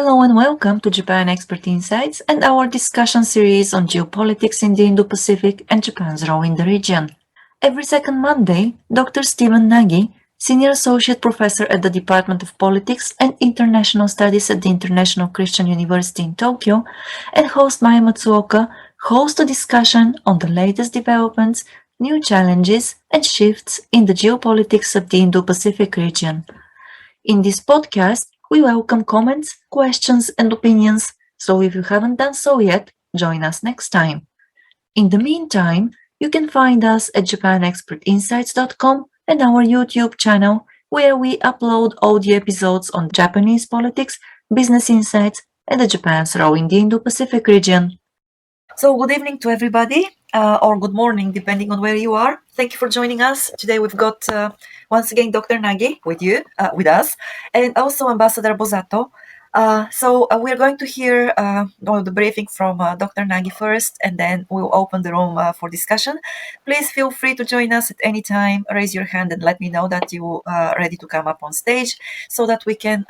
Hello and welcome to Japan Expert Insights and our discussion series on geopolitics in the Indo-Pacific and Japan's role in the region. Every second Monday, Dr. Stephen Nagy, Senior Associate Professor at the Department of Politics and International Studies at the International Christian University in Tokyo, and host Maya Matsuoka host a discussion on the latest developments, new challenges, and shifts in the geopolitics of the Indo-Pacific region. In this podcast, we welcome comments, questions, and opinions, so if you haven't done so yet, join us next time. In the meantime, you can find us at japanexpertinsights.com and our YouTube channel, where we upload audio episodes on Japanese politics, business insights, and the Japan's role in the Indo-Pacific region. So good evening to everybody, or good morning, depending on where you are. Thank you for joining us. Today we've got, once again, Dr. Nagy with us, and also Ambassador Bosato. We're going to hear the briefing from Dr. Nagy first, and then we'll open the room for discussion. Please feel free to join us at any time. Raise your hand and let me know that you are ready to come up on stage so that we can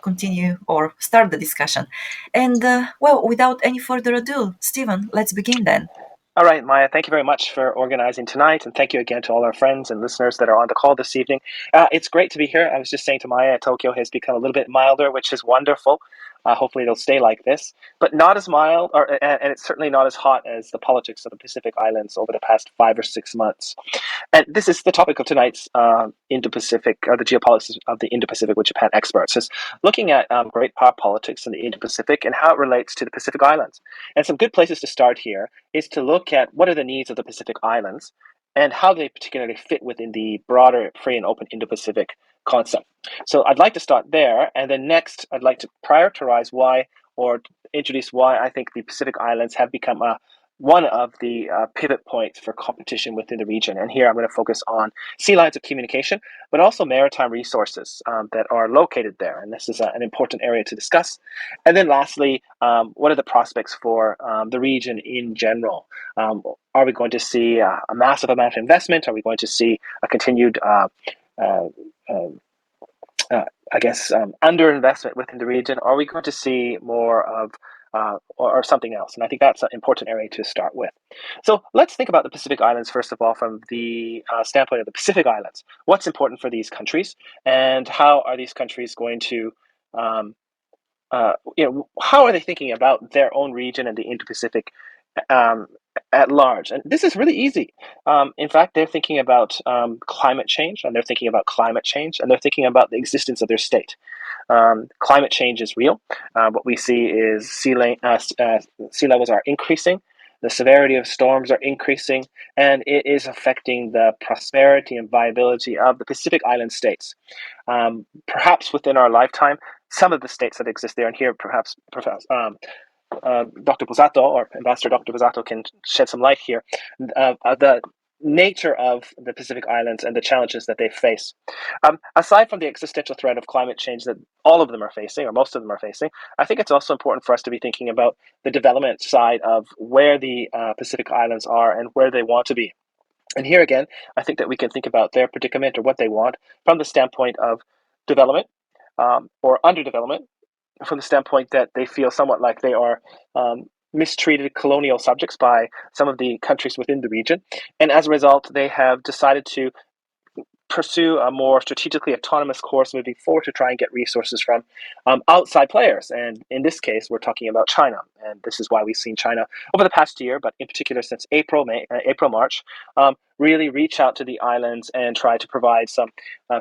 continue or start the discussion. And without any further ado, Stephen, let's begin then. All right, Maya, thank you very much for organizing tonight, and thank you again to all our friends and listeners that are on the call this evening. It's great to be here. I was just saying to Maya, Tokyo has become a little bit milder, which is wonderful. Hopefully it'll stay like this, but not as mild, and it's certainly not as hot as the politics of the Pacific Islands over the past 5 or 6 months. And this is the topic of tonight's Indo-Pacific, or the geopolitics of the Indo-Pacific with Japan experts, is looking at great power politics in the Indo-Pacific and how it relates to the Pacific Islands. And some good places to start here is to look at what are the needs of the Pacific Islands and how they particularly fit within the broader free and open Indo-Pacific concept. So I'd like to start there, and then next I'd like to prioritize why, or introduce why I think the Pacific Islands have become one of the pivot points for competition within the region. And here I'm going to focus on sea lines of communication, but also maritime resources that are located there. And this is an important area to discuss. And then lastly, what are the prospects for the region in general? Are we going to see a massive amount of investment? Are we going to see a continued underinvestment within the region? Are we going to see more of or something else? And I think that's an important area to start with. So let's think about the Pacific Islands, first of all, from the standpoint of the Pacific Islands. What's important for these countries, and how are these countries going to how are they thinking about their own region and the Indo-Pacific at large? And this is really easy. In fact, they're thinking about climate change, and they're thinking about climate change, and they're thinking about the existence of their state. Climate change is real. What we see is sea levels are increasing. The severity of storms are increasing, and it is affecting the prosperity and viability of the Pacific Island states. Perhaps within our lifetime, some of the states that exist there, and here perhaps Dr. Bosato or Ambassador Dr. Bosato can shed some light here, the nature of the Pacific Islands and the challenges that they face. Aside from the existential threat of climate change that all of them are facing, or most of them are facing, I think it's also important for us to be thinking about the development side of where the Pacific Islands are and where they want to be. And here again, I think that we can think about their predicament or what they want from the standpoint of development or underdevelopment, from the standpoint that they feel somewhat like they are mistreated colonial subjects by some of the countries within the region. And as a result, they have decided to pursue a more strategically autonomous course moving forward to try and get resources from outside players. And in this case, we're talking about China. And this is why we've seen China over the past year, but in particular since April, March, really reach out to the islands and try to provide some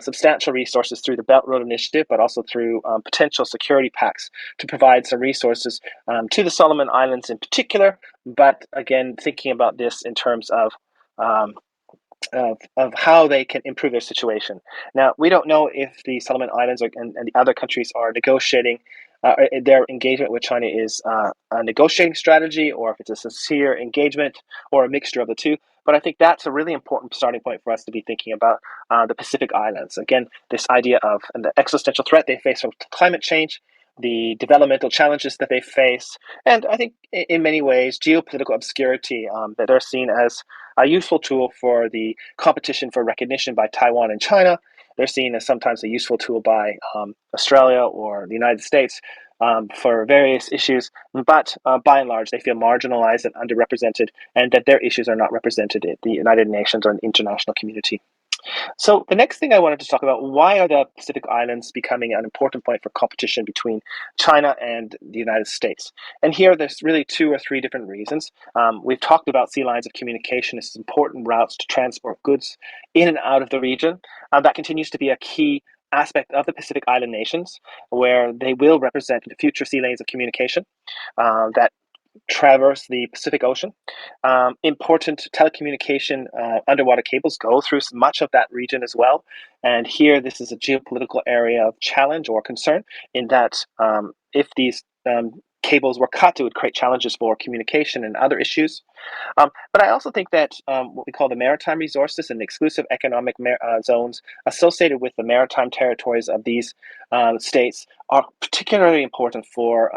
substantial resources through the Belt Road Initiative, but also through potential security pacts to provide some resources to the Solomon Islands in particular. But again, thinking about this in terms of how they can improve their situation. Now, we don't know if the Solomon Islands and the other countries are negotiating, their engagement with China is a negotiating strategy, or if it's a sincere engagement, or a mixture of the two. But I think that's a really important starting point for us to be thinking about the Pacific Islands. Again, this idea of the existential threat they face from climate change, the developmental challenges that they face, and I think in many ways geopolitical obscurity that they're seen as a useful tool for the competition for recognition by Taiwan and China. They're seen as sometimes a useful tool by Australia or the United States for various issues, but by and large, they feel marginalized and underrepresented, and that their issues are not represented in the United Nations or in the international community. So the next thing I wanted to talk about, why are the Pacific Islands becoming an important point for competition between China and the United States? And here there's really two or three different reasons. We've talked about sea lines of communication as important routes to transport goods in and out of the region. That continues to be a key aspect of the Pacific Island nations, where they will represent future sea lanes of communication that traverse the Pacific Ocean. Important telecommunication underwater cables go through much of that region as well. And here, this is a geopolitical area of challenge or concern in that if these cables were cut, it would create challenges for communication and other issues. But I also think that what we call the maritime resources and the exclusive economic zones associated with the maritime territories of these states are particularly important for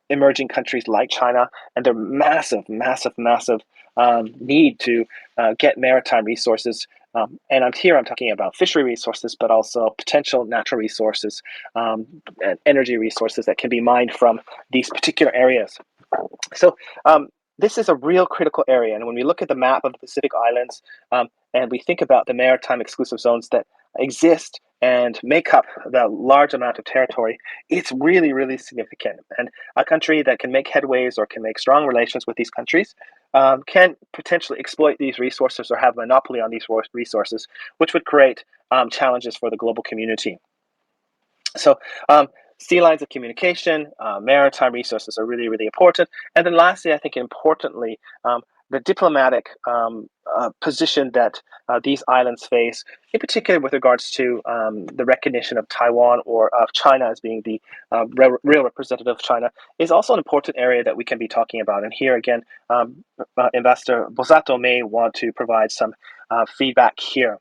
emerging countries like China and their massive, massive, massive need to get maritime resources. And I'm talking about fishery resources, but also potential natural resources and energy resources that can be mined from these particular areas. So this is a real critical area. And when we look at the map of the Pacific Islands and we think about the maritime exclusive zones that exist and make up the large amount of territory, it's really, really significant. And a country that can make headways or can make strong relations with these countries can potentially exploit these resources or have a monopoly on these resources, which would create challenges for the global community. So sea lines of communication, maritime resources are really, really important. And then lastly, I think importantly, the diplomatic position that these islands face, in particular with regards to the recognition of Taiwan or of China as being the real representative of China, is also an important area that we can be talking about. And here again, Ambassador Bosato may want to provide some feedback here.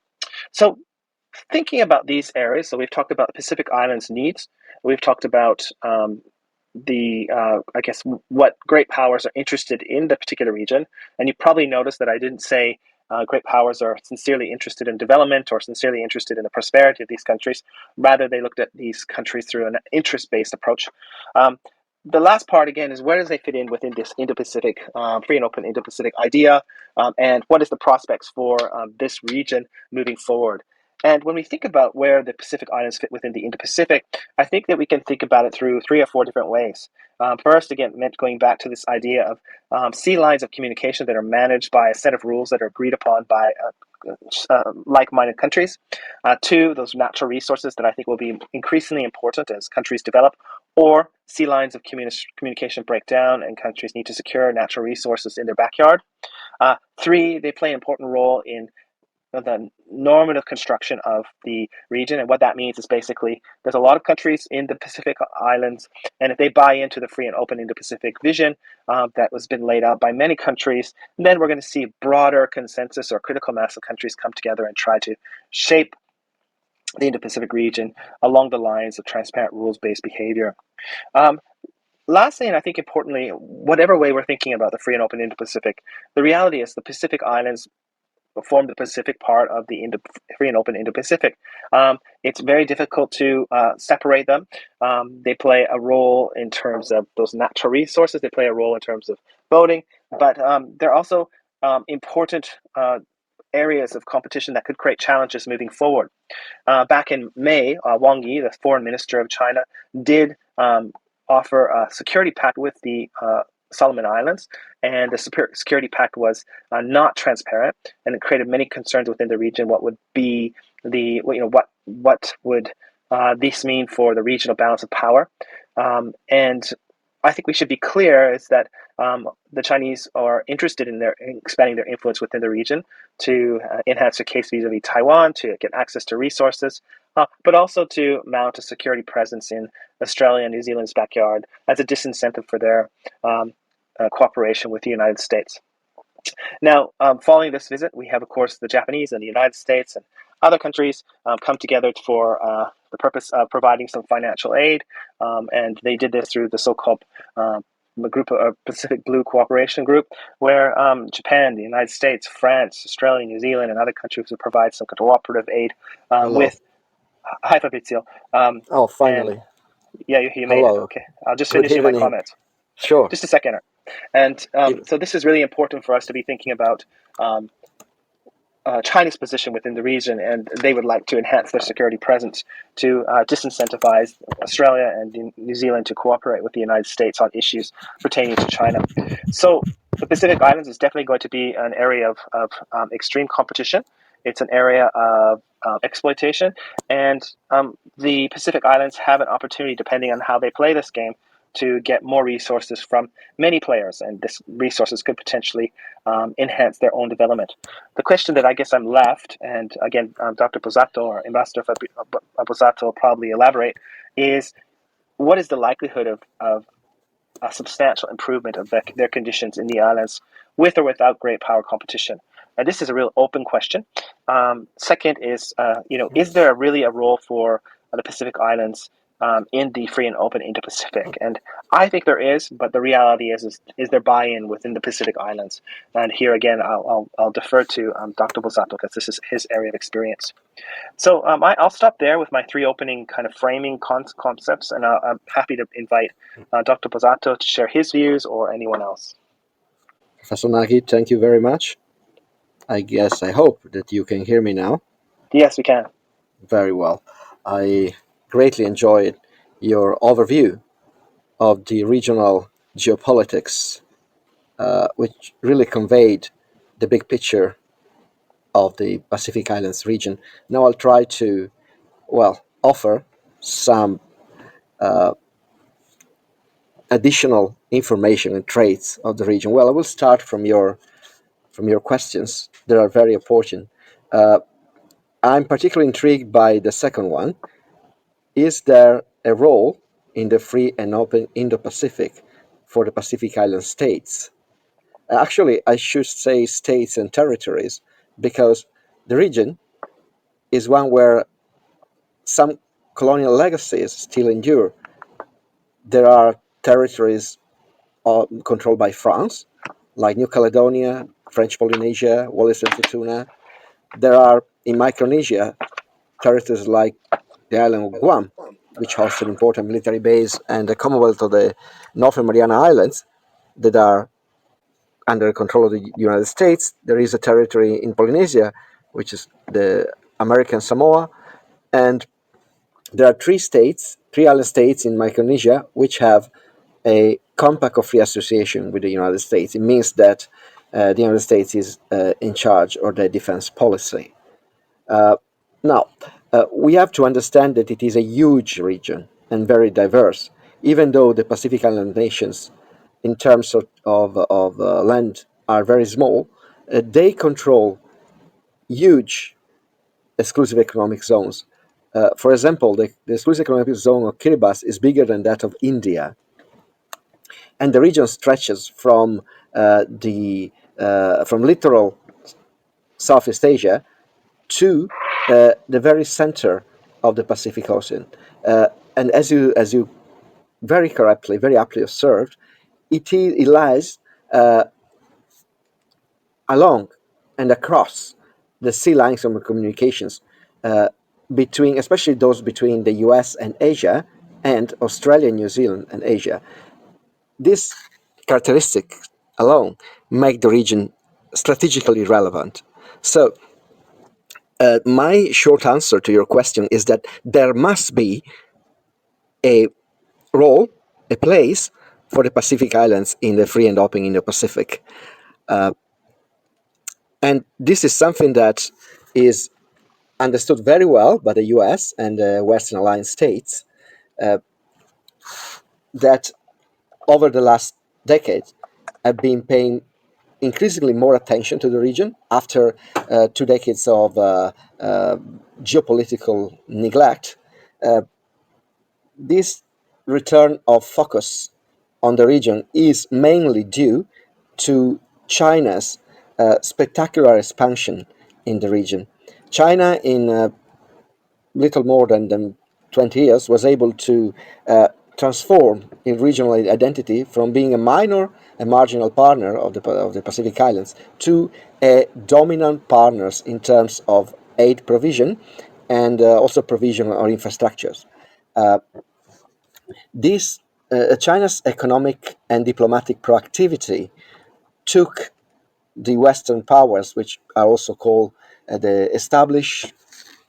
So thinking about these areas, so we've talked about the Pacific Islands needs. We've talked about I guess, what great powers are interested in the particular region. And you probably noticed that I didn't say great powers are sincerely interested in development or sincerely interested in the prosperity of these countries. Rather, they looked at these countries through an interest-based approach. The last part, again, is where does they fit in within this Indo-Pacific, free and open Indo-Pacific idea, and what is the prospects for this region moving forward? And when we think about where the Pacific Islands fit within the Indo-Pacific, I think that we can think about it through three or four different ways. First, again, going back to this idea of sea lines of communication that are managed by a set of rules that are agreed upon by like-minded countries. Two, those natural resources that I think will be increasingly important as countries develop, or sea lines of communication break down and countries need to secure natural resources in their backyard. Three, they play an important role in the normative construction of the region. And what that means is basically there's a lot of countries in the Pacific Islands, and if they buy into the free and open Indo-Pacific vision that has been laid out by many countries, then we're going to see broader consensus or critical mass of countries come together and try to shape the Indo-Pacific region along the lines of transparent rules-based behavior. Lastly, and I think importantly, whatever way we're thinking about the free and open Indo-Pacific, the reality is the Pacific Islands form the Pacific part of the free and open Indo-Pacific. It's very difficult to separate them. They play a role in terms of those natural resources. They play a role in terms of voting, but they're also important areas of competition that could create challenges moving forward. Back in May, Wang Yi, the foreign minister of China, did offer a security pact with the Solomon Islands, and the security pact was not transparent, and it created many concerns within the region. What would be what would this mean for the regional balance of power? And I think we should be clear is that the Chinese are interested in expanding their influence within the region to enhance their case vis-a-vis Taiwan, to get access to resources, but also to mount a security presence in Australia and New Zealand's backyard as a disincentive for their cooperation with the United States. Now, following this visit, we have, of course, the Japanese and the United States and other countries come together for the purpose of providing some financial aid, and they did this through the so-called group of Pacific Blue Cooperation Group, where Japan, the United States, France, Australia, New Zealand, and other countries would provide some cooperative aid Hello. with. Hi, Fabrizio. Oh, And finally. Yeah, you made it. Hello. Okay. I'll just Good finish in my evening. comments. Sure. Just a second. And Give- so this is really important for us to be thinking about um, China's position within the region, and they would like to enhance their security presence to disincentivize Australia and New Zealand to cooperate with the United States on issues pertaining to China. So the Pacific Islands is definitely going to be an area of extreme competition. It's an area of exploitation, and the Pacific Islands have an opportunity, depending on how they play this game, to get more resources from many players, and this resources could potentially enhance their own development. The question that I guess I'm left, and again, Dr. Bozzato or Ambassador Bozzato will probably elaborate, is what is the likelihood of a substantial improvement of their conditions in the islands with or without great power competition? And this is a real open question. Second is, is there really a role for the Pacific Islands in the free and open Indo-Pacific? And I think there is, but the reality is there buy-in within the Pacific Islands? And here again, I'll defer to Dr. Bozzato because this is his area of experience. So I'll stop there with my three opening kind of framing concepts, and I'm happy to invite Dr. Bozzato to share his views or anyone else. Professor Nagy, thank you very much. I hope that you can hear me now. Yes, we can. Very well. I greatly enjoyed your overview of the regional geopolitics, which really conveyed the big picture of the Pacific Islands region. Now I'll try to, offer some additional information and traits of the region. Well, I will start from your questions that are very important. I'm particularly intrigued by the second one. Is there a role in the free and open Indo-Pacific for the Pacific Island states? Actually, I should say states and territories, because the region is one where some colonial legacies still endure. There are territories controlled by France, like New Caledonia, French Polynesia, Wallis and Futuna. There are in Micronesia territories like the island of Guam, which hosts an important military base, and the Commonwealth of the Northern Mariana Islands that are under control of the United States. There is a territory in Polynesia, which is the American Samoa, and there are three island states in Micronesia, which have a compact of free association with the United States. It means that the United States is in charge of their defense policy. Now, we have to understand that it is a huge region and very diverse. Even though the Pacific Island nations, in terms of land, are very small, they control huge exclusive economic zones. For example, the exclusive economic zone of Kiribati is bigger than that of India, and the region stretches from littoral Southeast Asia to the very center of the Pacific Ocean. And as you very correctly, very aptly observed, it lies along and across the sea lines of communications between, especially those between the U.S. and Asia, and Australia, New Zealand, and Asia. This characteristic alone make the region strategically relevant. So, my short answer to your question is that there must be a role, a place for the Pacific Islands in the free and open Indo-Pacific. And this is something that is understood very well by the US and the Western Alliance states, that over the last decade have been paying increasingly more attention to the region after 2 decades of geopolitical neglect. This return of focus on the region is mainly due to China's spectacular expansion in the region. China, in little more than 20 years, was able to transform in regional identity from being a marginal partner of the Pacific Islands, to a dominant partners in terms of aid provision and also provision of infrastructures. This China's economic and diplomatic proactivity took the Western powers, which are also called the established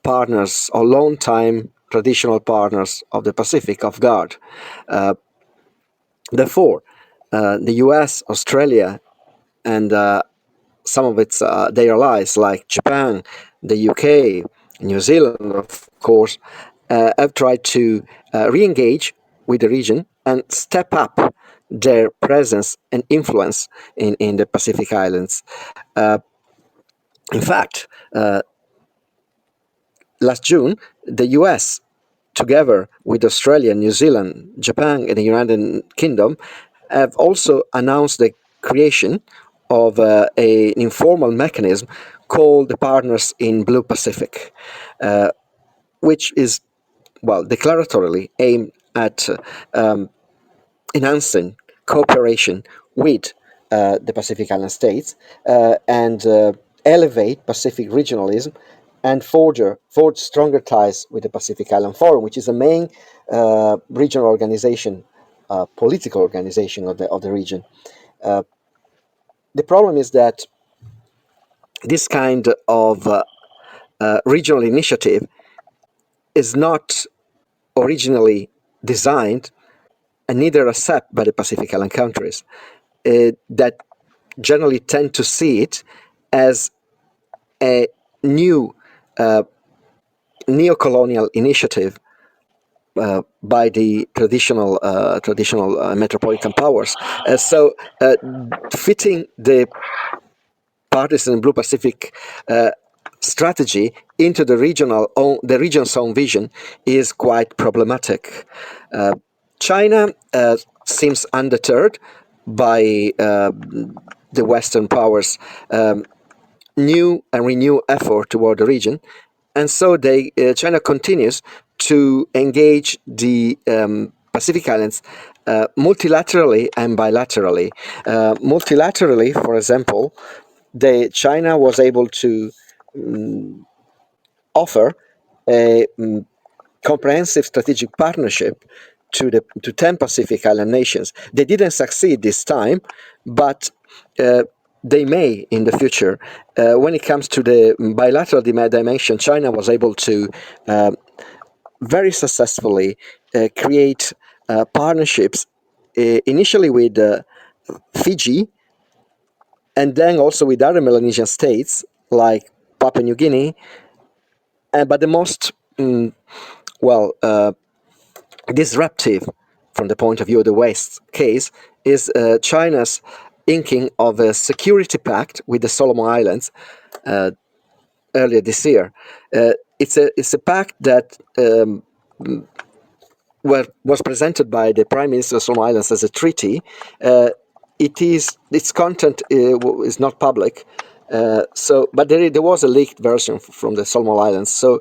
partners or long-time traditional partners of the Pacific, off guard. Therefore, the U.S., Australia, and some of its their allies like Japan, the UK, New Zealand, of course, have tried to re-engage with the region and step up their presence and influence in the Pacific Islands. In fact, last June, the US, together with Australia, New Zealand, Japan, and the United Kingdom, have also announced the creation of an informal mechanism called the Partners in Blue Pacific, which is, well, declaratorily aimed at enhancing cooperation with the Pacific Island states and elevate Pacific regionalism and forge stronger ties with the Pacific Island Forum, which is the main regional organization, political organization of the region. The problem is that this kind of regional initiative is not originally designed and neither accepted by the Pacific Island countries that generally tend to see it as a new neo-colonial initiative by the traditional metropolitan powers. Fitting the partisan Blue Pacific strategy into the region's own vision is quite problematic. China seems undeterred by the Western powers' new and renewed effort toward the region, and so China continues to engage the Pacific Islands multilaterally and bilaterally. Multilaterally, for example, China was able to offer a comprehensive strategic partnership to 10 Pacific Island nations. They didn't succeed this time, but they may in the future. When it comes to the bilateral dimension, China was able to very successfully create partnerships initially with Fiji and then also with other Melanesian states like Papua New Guinea. But the most disruptive from the point of view of the West case is China's inking of a security pact with the Solomon Islands earlier this year. It's a pact that was presented by the Prime Minister of Solomon Islands as a treaty. Its content is not public, but there was a leaked version from the Solomon Islands. So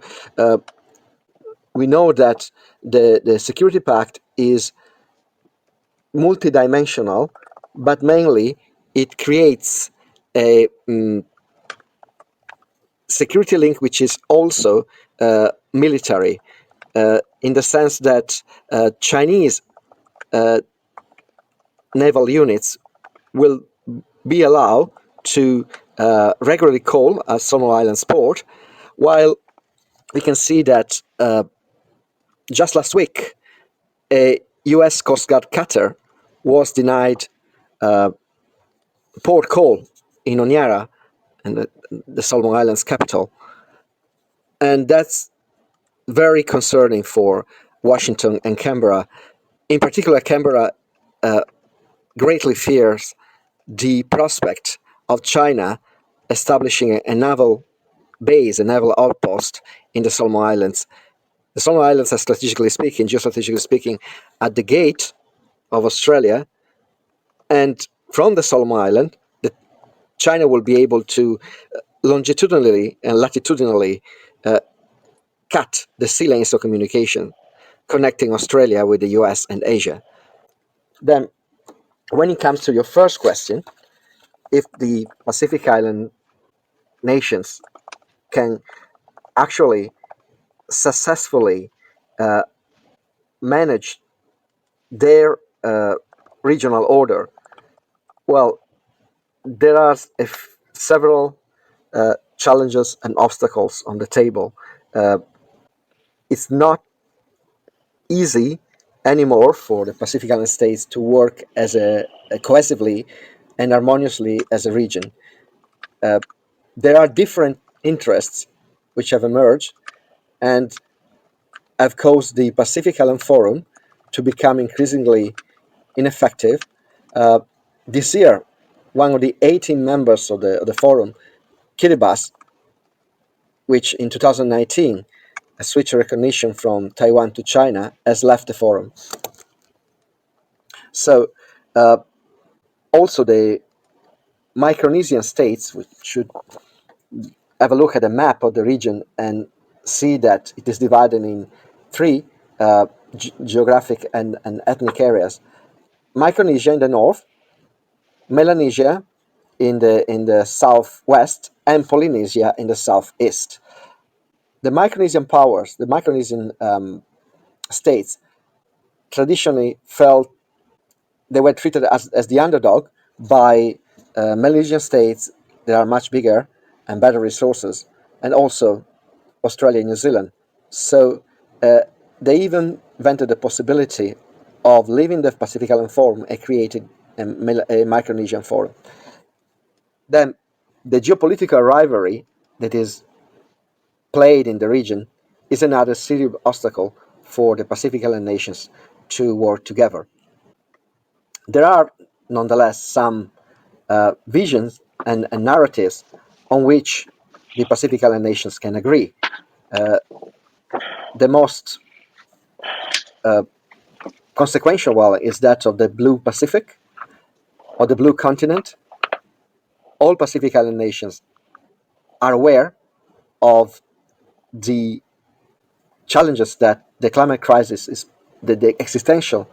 we know that the Security Pact is multidimensional, but mainly it creates a security link which is also military, in the sense that Chinese naval units will be allowed to regularly call at Solomon Islands port, while we can see that just last week a U.S. Coast Guard cutter was denied port call in Honiara, and the Solomon Islands capital. And that's very concerning for Washington and Canberra. In particular, Canberra greatly fears the prospect of China establishing a naval base, a naval outpost in the Solomon Islands. The Solomon Islands are geostrategically speaking, at the gate of Australia, and from the Solomon Island, China will be able to longitudinally and latitudinally cut the sea lanes of communication connecting Australia with the US and Asia. Then, when it comes to your first question, if the Pacific Island nations can actually successfully manage their regional order, well, there are several challenges and obstacles on the table. It's not easy anymore for the Pacific Island states to work as a cohesively and harmoniously as a region. There are different interests which have emerged and have caused the Pacific Island Forum to become increasingly ineffective. Uh, this year, one of the 18 members of the forum, Kiribati, which in 2019 switched recognition from Taiwan to China, has left the forum. So also the Micronesian states, which should have a look at a map of the region and see that it is divided in three geographic and ethnic areas. Micronesia in the north, Melanesia in the southwest, and Polynesia in the southeast. The Micronesian powers, the Micronesian states, traditionally felt they were treated as the underdog by Melanesian states that are much bigger and better resources, and also Australia and New Zealand. So they even invented the possibility of leaving the Pacific Island Forum and created a Micronesian Forum. Then the geopolitical rivalry that is played in the region is another serious obstacle for the Pacific Island nations to work together. There are nonetheless some visions and narratives on which the Pacific Island nations can agree. The most consequential one is that of the Blue Pacific or the Blue Continent. All Pacific Island nations are aware of the challenges that the climate crisis is, the existential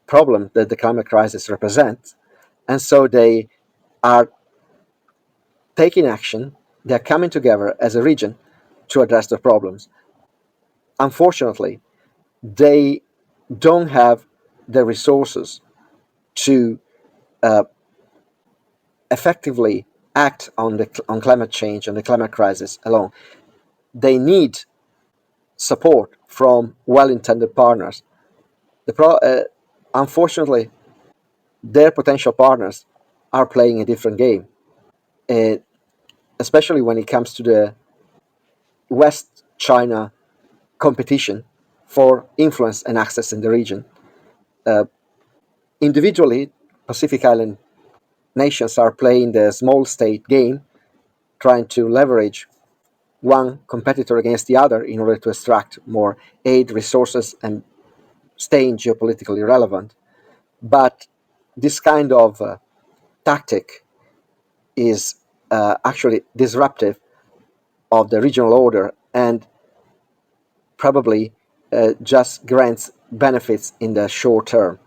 problem that the climate crisis represents, and so they are taking action. They are coming together as a region to address the problems. Unfortunately, they don't have the resources to effectively act on climate change and the climate crisis alone. They need support from well-intended partners. Unfortunately, their potential partners are playing a different game, uh, especially when it comes to the West China competition for influence and access in the region. Individually, Pacific Island nations are playing the small state game, trying to leverage one competitor against the other in order to extract more aid, resources, and staying geopolitically relevant. But this kind of tactic is actually disruptive of the regional order and probably just grants benefits in the short term.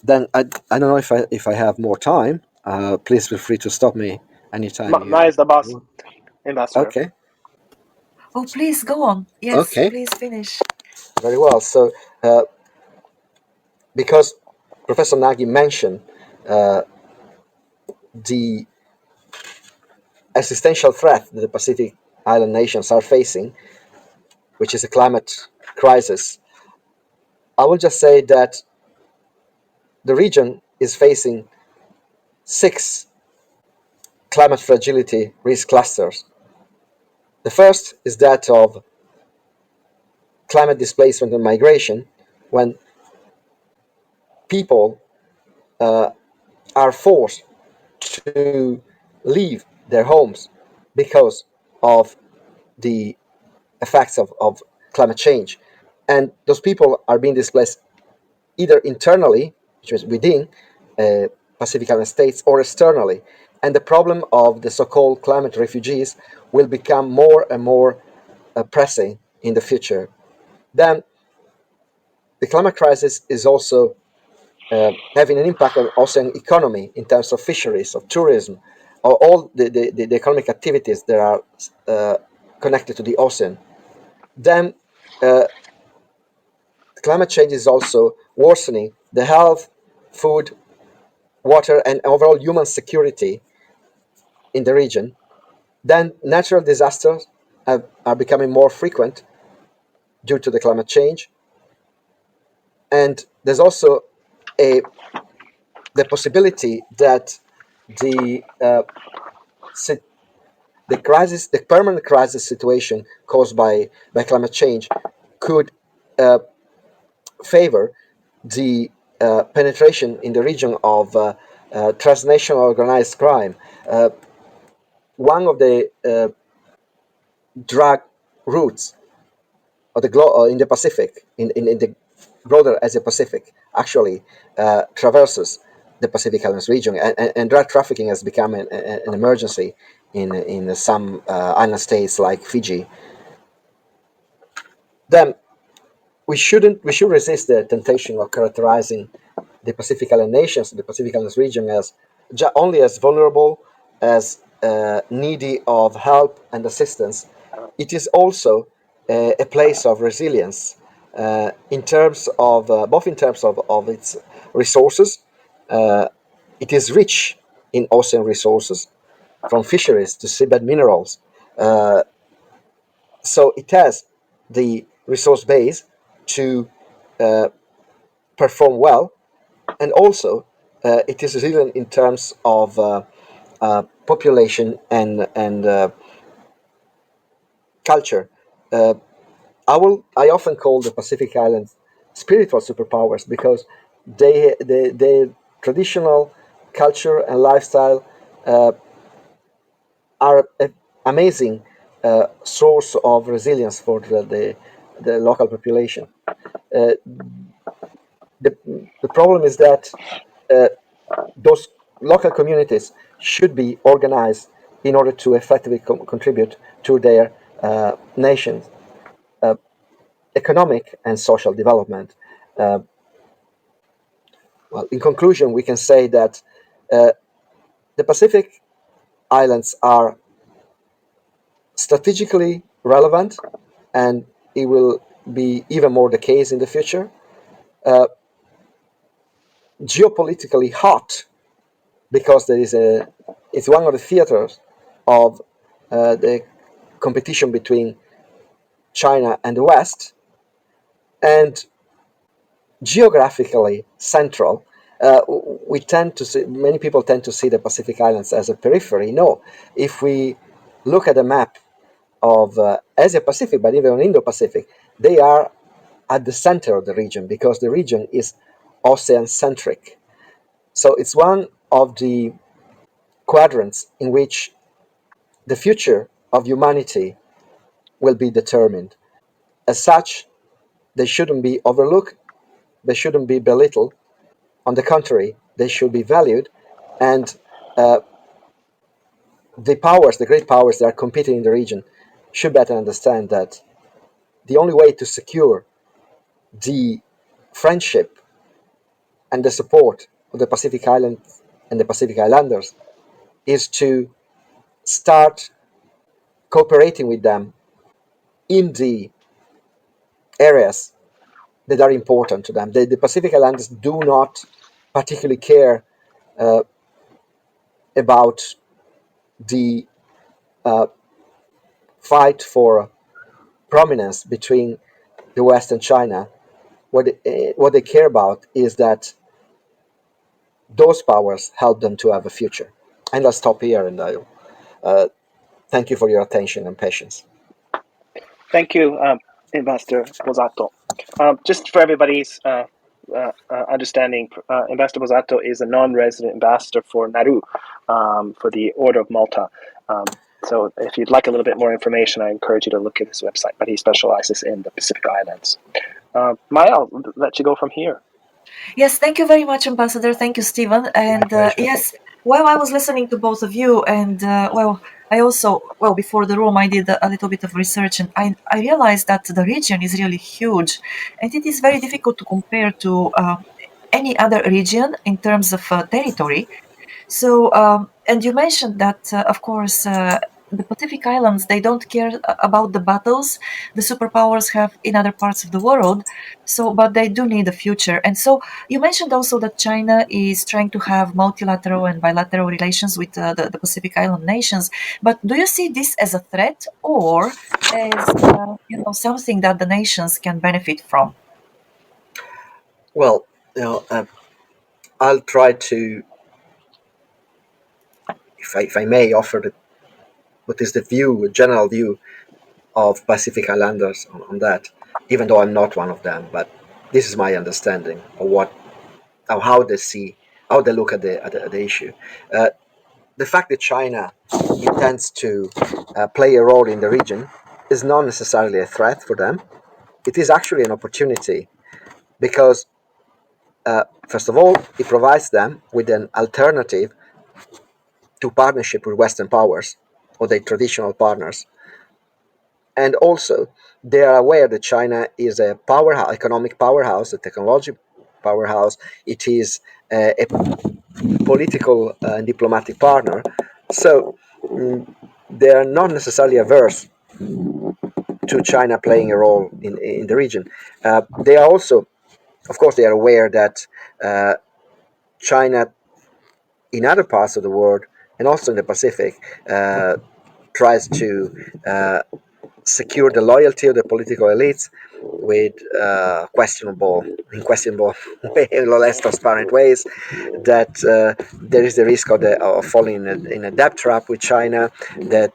Then I don't know if I have more time. Please feel free to stop me anytime Maya you. is the boss, Ambassador. Okay. Oh, please go on. Yes, Okay. please finish. Very well. So because Professor Nagy mentioned the existential threat that the Pacific Island nations are facing, which is a climate crisis, I will just say that the region is facing six climate fragility risk clusters. The first is that of climate displacement and migration, when people are forced to leave their homes because of the effects of climate change. And those people are being displaced either internally, which is within Pacific Island states, or externally. And the problem of the so-called climate refugees will become more and more pressing in the future. Then the climate crisis is also having an impact on ocean economy in terms of fisheries, of tourism, or all the economic activities that are connected to the ocean. Then climate change is also worsening the health, food, water, and overall human security in the region, then natural disasters are becoming more frequent due to the climate change. And there's also a the possibility that the the crisis, the permanent crisis situation caused by climate change, could favor the penetration in the region of transnational organized crime. One of the drug routes of the in the Pacific, in the broader Asia Pacific, actually traverses the Pacific Islands region, and drug trafficking has become an emergency in some island states like Fiji. Then we should resist the temptation of characterizing the Pacific Island nations, the Pacific Islands region, as only as vulnerable, as needy of help and assistance. It is also a place of resilience in terms of both in terms of its resources. It is rich in ocean resources, from fisheries to seabed minerals. So it has the resource base to perform well, and also it is resilient in terms of population and culture. I often call the Pacific Islands spiritual superpowers because they traditional culture and lifestyle are an amazing source of resilience for the local population. The problem is that those local communities should be organized in order to effectively contribute to their nation's economic and social development. Well, in conclusion, we can say that the Pacific Islands are strategically relevant, and it will be even more the case in the future. Geopolitically hot, because it's one of the theaters of the competition between China and the West, and geographically central. We tend to see, many people tend to see the Pacific Islands as a periphery. No, if we look at the map of Asia Pacific, but even Indo-Pacific, they are at the center of the region because the region is ocean centric. So it's one of the quadrants in which the future of humanity will be determined. As such, they shouldn't be overlooked, they shouldn't be belittled. On the contrary, they should be valued, and the great powers that are competing in the region, should better understand that the only way to secure the friendship and the support of the Pacific Islands and the Pacific Islanders is to start cooperating with them in the areas that are important to them. The Pacific Islanders do not particularly care about the fight for prominence between the West and China. What they care about is that those powers help them to have a future. And I'll stop here, and I'll thank you for your attention and patience. Thank you, Ambassador Bosato. Just for everybody's understanding, Ambassador Bosato is a non-resident ambassador for Nauru, for the Order of Malta. So if you'd like a little bit more information, I encourage you to look at his website, but he specializes in the Pacific Islands. Maya, I'll let you go from here. Yes, thank you very much, Ambassador. Thank you, Stephen. And yes, while I was listening to both of you, and I also, before the room, I did a little bit of research, and I realized that the region is really huge, and it is very difficult to compare to any other region in terms of territory. So, and you mentioned that, of course, the Pacific Islands, they don't care about the battles the superpowers have in other parts of the world. So, but they do need a future. And so, you mentioned also that China is trying to have multilateral and bilateral relations with the Pacific Island nations. But do you see this as a threat or as something that the nations can benefit from? Well, you know, I'll try to, if I may, offer what is the view, a general view of Pacific Islanders on that, even though I'm not one of them. But this is my understanding of how they see, how they look at the issue. Uh, the fact that China intends to play a role in the region is not necessarily a threat for them. It is actually an opportunity because, first of all, it provides them with an alternative to partnership with Western powers or their traditional partners. And also, they are aware that China is a powerhouse, economic powerhouse, a technology powerhouse. It is a political and diplomatic partner. So they are not necessarily averse to China playing a role in the region. They are also, of course, they are aware that China in other parts of the world and also in the Pacific tries to secure the loyalty of the political elites with in questionable less transparent ways. That there is the risk of falling in a debt trap with China. That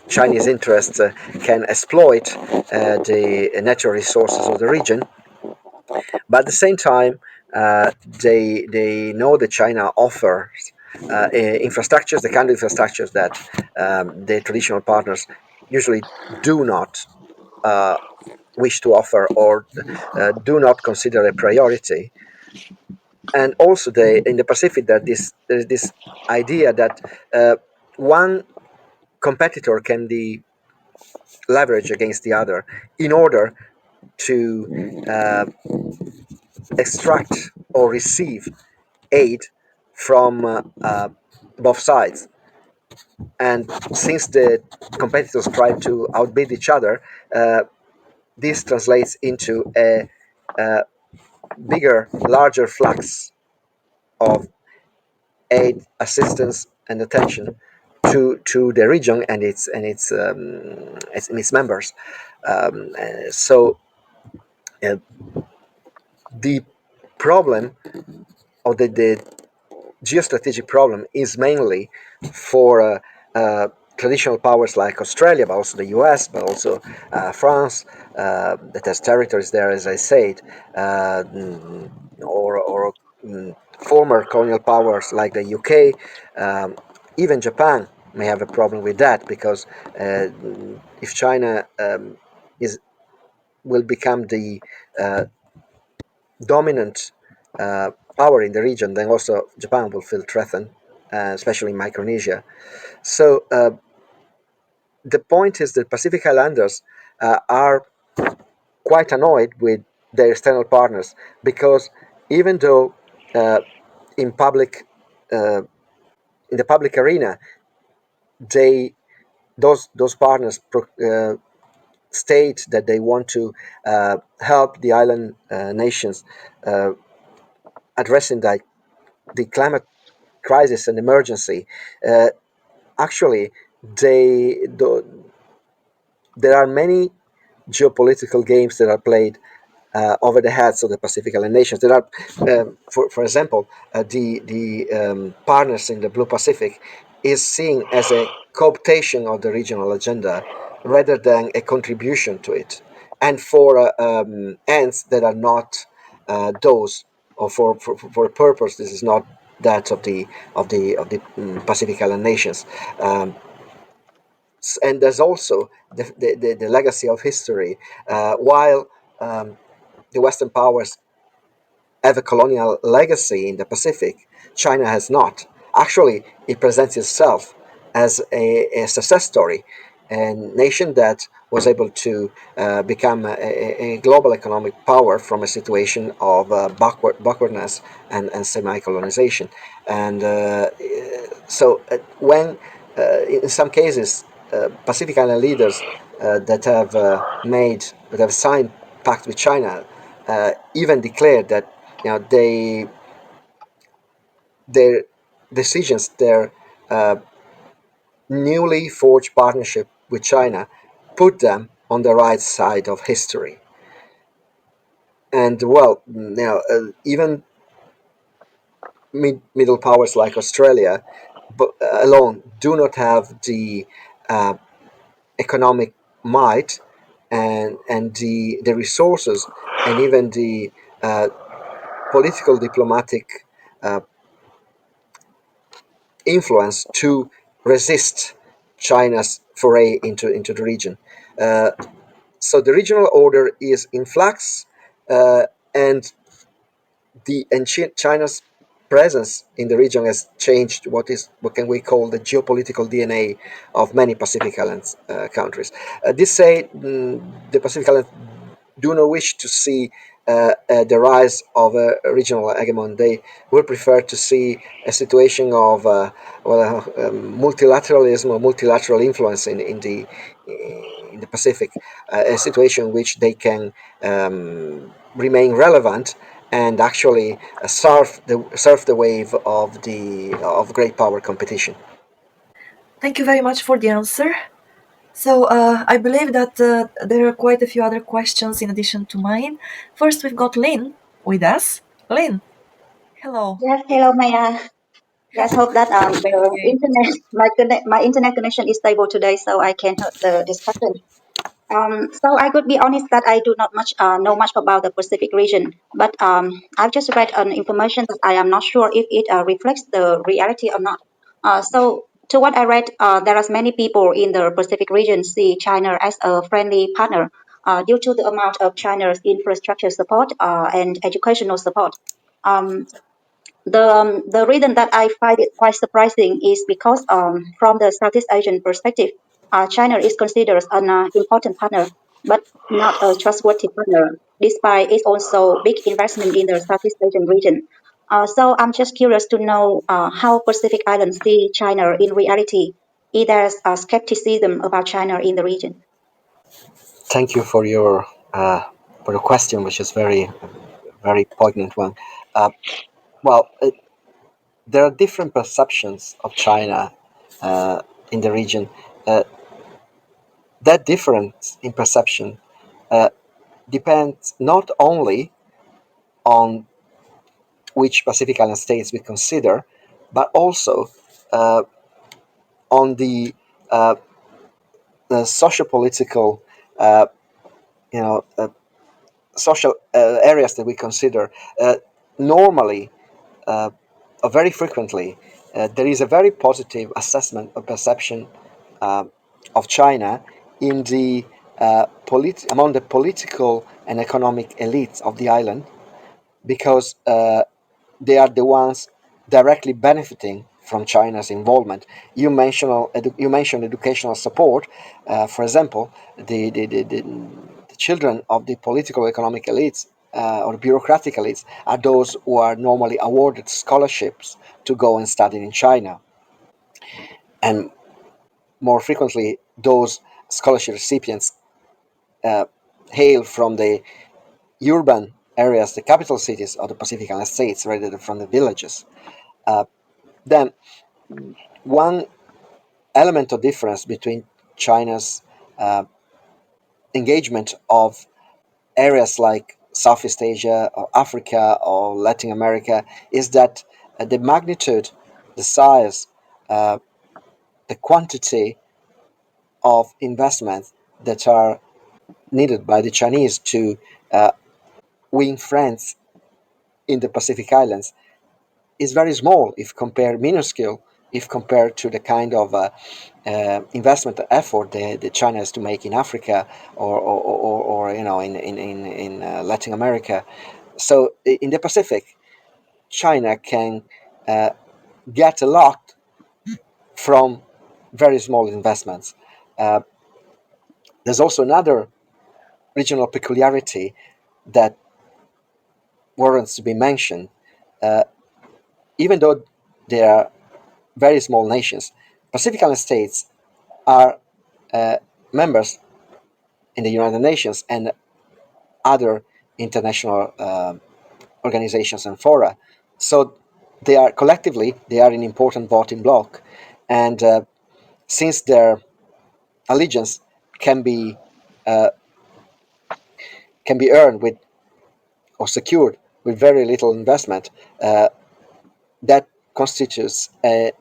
Chinese interests can exploit the natural resources of the region, but at the same time, they know that China offers infrastructures, the kind of infrastructures that the traditional partners usually do not wish to offer or do not consider a priority. And also, in the Pacific, there is this idea that one competitor can be leveraged against the other in order to extract or receive aid from both sides. And since the competitors try to outbid each other, this translates into a bigger, larger flux of aid, assistance, and attention to the region and its members. So uh, the problem or the geostrategic problem is mainly for traditional powers like Australia, but also the US, but also France, that has territories there, as I said, or former colonial powers like the UK. Even Japan may have a problem with that because if China is will become the uh, dominant power in the region, then also Japan will feel threatened, especially in Micronesia. So the point is that Pacific Islanders are quite annoyed with their external partners because even though uh, in public uh, in the public arena they those partners state that they want to help the island nations uh, addressing the climate crisis and emergency. Uh, Actually, they there are many geopolitical games that are played over the heads of the Pacific Island nations. There are, for example, the partners in the Blue Pacific is seen as a cooptation of the regional agenda rather than a contribution to it, and for ends that are not those, or for a purpose this is not that of the Pacific Island nations. And there's also the legacy of history. While the Western powers have a colonial legacy in the Pacific, China has not. Actually, it presents itself as a success story, a nation that was able to become a global economic power from a situation of backwardness and semi-colonization. And so when in some cases, Pacific Island leaders that have signed pact with China even declared that they their decisions, their uh, newly forged partnership with China, put them on the right side of history. And well, even middle powers like Australia, but alone do not have the uh, economic might and the resources and even the uh, political diplomatic uh, influence to resist China's foray into the region. Uh, so the regional order is in flux, and China's presence in the region has changed what can we call the geopolitical DNA of many Pacific Islands countries. This say the Pacific Islands do not wish to see the rise of a regional hegemon. They would prefer to see a situation of multilateralism or multilateral influence in the Pacific, a situation in which they can remain relevant and actually surf the wave of great power competition. Thank you very much for the answer. So I believe that there are quite a few other questions in addition to mine. First, we've got Lynn with us. Lynn, hello. Yes, hello, Maya. Let's hope that the Okay. internet, my internet connection is stable today, so I can hear the discussion. So I could be honest that I do not much know much about the Pacific region, but I've just read information that I am not sure if it reflects the reality or not. So to what I read, there are many people in the Pacific region see China as a friendly partner due to the amount of China's infrastructure support and educational support. Um, the reason that I find it quite surprising is because from the Southeast Asian perspective, China is considered an important partner, but not a trustworthy partner, despite its also big investment in the Southeast Asian region. So I'm just curious to know how Pacific Islands see China in reality. Is there skepticism about China in the region? Thank you for your question, which is very poignant one. Uh, well, there are different perceptions of China uh, in the region. Uh, that difference in perception uh, depends not only on which Pacific Island states we consider, but also uh, on uh, the socio-political, uh, you know, social areas that we consider. Normally, uh, or very frequently, there is a very positive assessment or perception uh, of China in among the political and economic elites of the island, because they are the ones directly benefiting from China's involvement. You mentioned educational support. For example, the children of the political economic elites or bureaucratic elites are those who are normally awarded scholarships to go and study in China. And more frequently, those scholarship recipients uh, hail from the urban areas, the capital cities of the Pacific Island states, rather than from the villages. Uh, then, one element of difference between China's uh, engagement of areas like Southeast Asia or Africa or Latin America is that the magnitude, the size, uh, the quantity of investments that are needed by the Chinese to uh, win friends in the Pacific Islands is very small, if compared, minuscule, if compared to the kind of investment effort that China has to make in Africa or in Latin America. So in the Pacific, China can uh, get a lot from very small investments. Uh, there's also another regional peculiarity that warrants to be mentioned. Uh, Even though they are very small nations, Pacific Island states are members in the United Nations and other international organizations and fora. So they are collectively they are an important voting bloc, and since their allegiance can be earned with or secured with very little investment, that constitutes an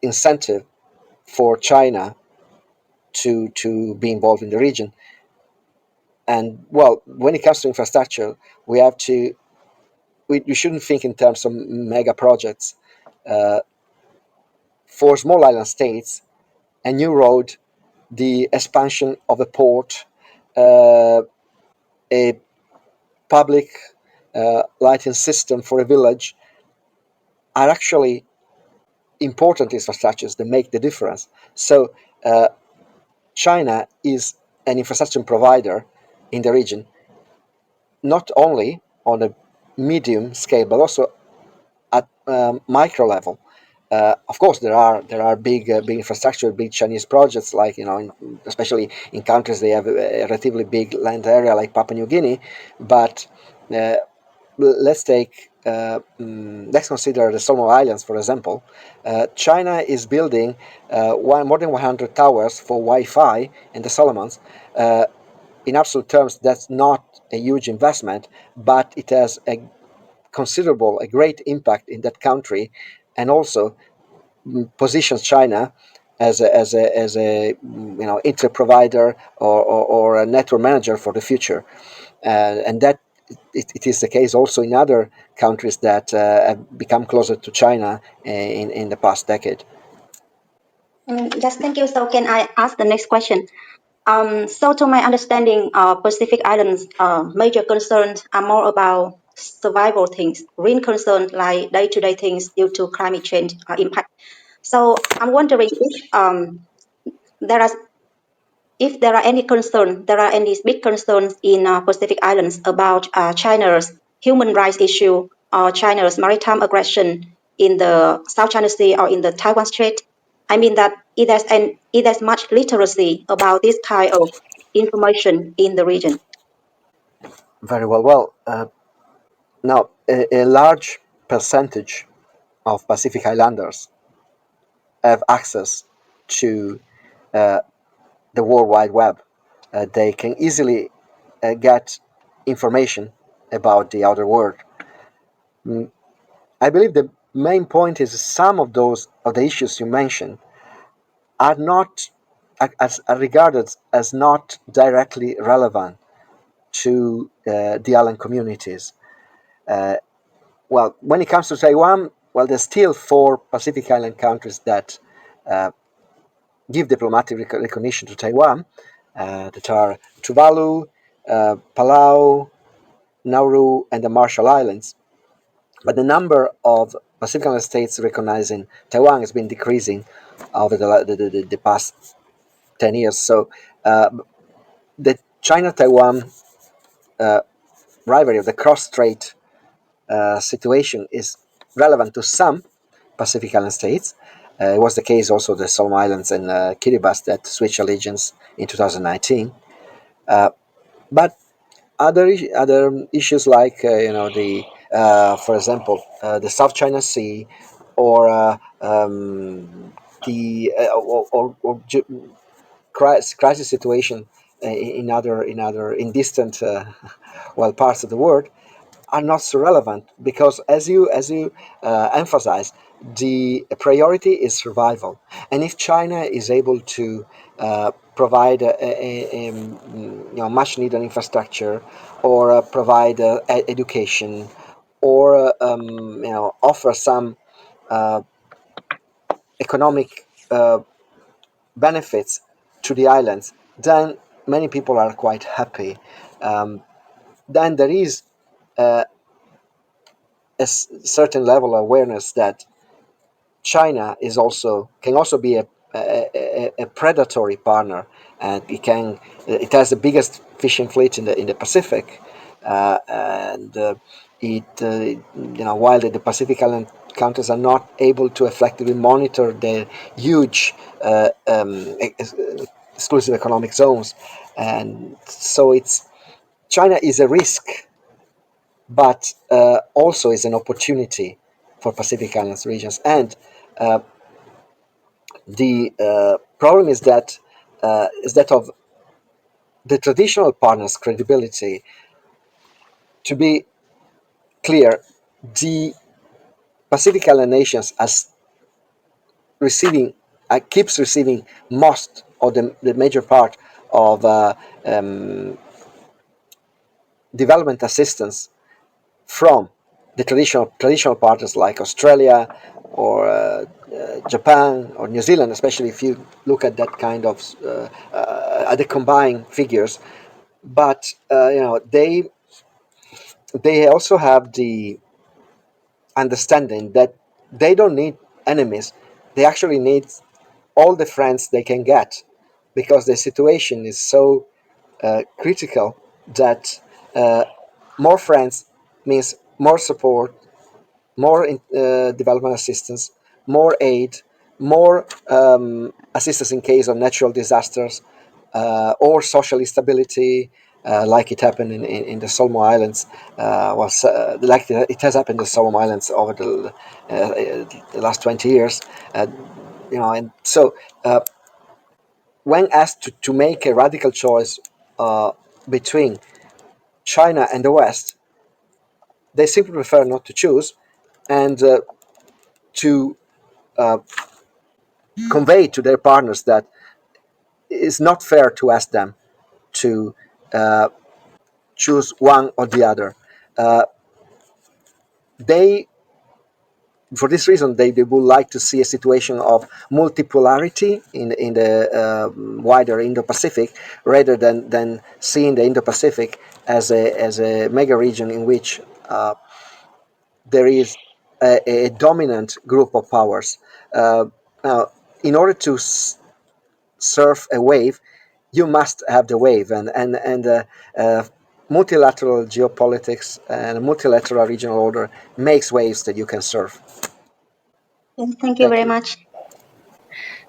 incentive for China to be involved in the region. And well, when it comes to infrastructure, we have to we shouldn't think in terms of mega projects. For small island states, a new road, the expansion of a port, a public lighting system for a village are actually important infrastructures that make the difference. So China is an infrastructure provider in the region, not only on a medium scale, but also at micro level. Of course, there are big infrastructure, big Chinese projects, like especially in countries they have a relatively big land area like Papua New Guinea. But uh, let's consider the Solomon Islands, for example. China is building more than 100 towers for Wi-Fi in the Solomons. In absolute terms, that's not a huge investment, but it has a great impact in that country, and also positions China as a internet provider or a network manager for the future, and that it is the case also in other countries that have become closer to China in the past decade. Yes, thank you. So can I ask the next question? So to my understanding, Pacific Islands' major concerns are more about survival things, real concerns like day-to-day things due to climate change impact. So I'm wondering there are if there are any concern, there are any big concerns in Pacific Islands about China's human rights issue or China's maritime aggression in the South China Sea or in the Taiwan Strait. I mean that it has much literacy about this kind of information in the region. Very well. Well, now a large percentage of Pacific Islanders have access to the World Wide Web. They can easily get information about the outer world. I believe the main point is some of the issues you mentioned are not are regarded as not directly relevant to the island communities. Well, when it comes to Taiwan, well, there's still four Pacific Island countries that give diplomatic recognition to Taiwan, that are Tuvalu, Palau, Nauru, and the Marshall Islands. But the number of Pacific Island states recognizing Taiwan has been decreasing over the past 10 years. So the China-Taiwan rivalry of the cross-strait situation is relevant to some Pacific Island states. It was the case also the Solomon Islands and Kiribati that switched allegiance in 2019. But other issues like for example the South China Sea or the crisis situation in distant parts of the world are not so relevant, because as you emphasize, the priority is survival. And if China is able to provide much needed infrastructure, or provide education, or offer some economic benefits to the islands, then many people are quite happy. Then there is certain level of awareness that China can also be a predatory partner, and it has the biggest fishing fleet in the Pacific, and while the Pacific Island countries are not able to effectively monitor their huge exclusive economic zones, and so China is a risk, but also is an opportunity for Pacific Islands regions. And the problem is that of the traditional partners' credibility. To be clear, the Pacific Island nations as receiving keeps receiving most of the major part of development assistance from the traditional partners like Australia or Japan or New Zealand, especially if you look at that kind of at the combined figures. But they also have the understanding that they don't need enemies; they actually need all the friends they can get, because the situation is so critical that more friends means more support, more development assistance, more aid, more assistance in case of natural disasters or social instability, like it happened in the Solomon Islands. Like it has happened in the Solomon Islands over the last 20 years. And so when asked to make a radical choice between China and the West, they simply prefer not to choose, and to convey to their partners that it's not fair to ask them to choose one or the other. Uh, they, for this reason, they would like to see a situation of multipolarity in the wider Indo-Pacific, rather than seeing the Indo-Pacific as a mega region in which there is a dominant group of powers. Now, in order to surf a wave, you must have the wave, and multilateral geopolitics and multilateral regional order makes waves that you can surf. Yes, thank you Thank very you. much.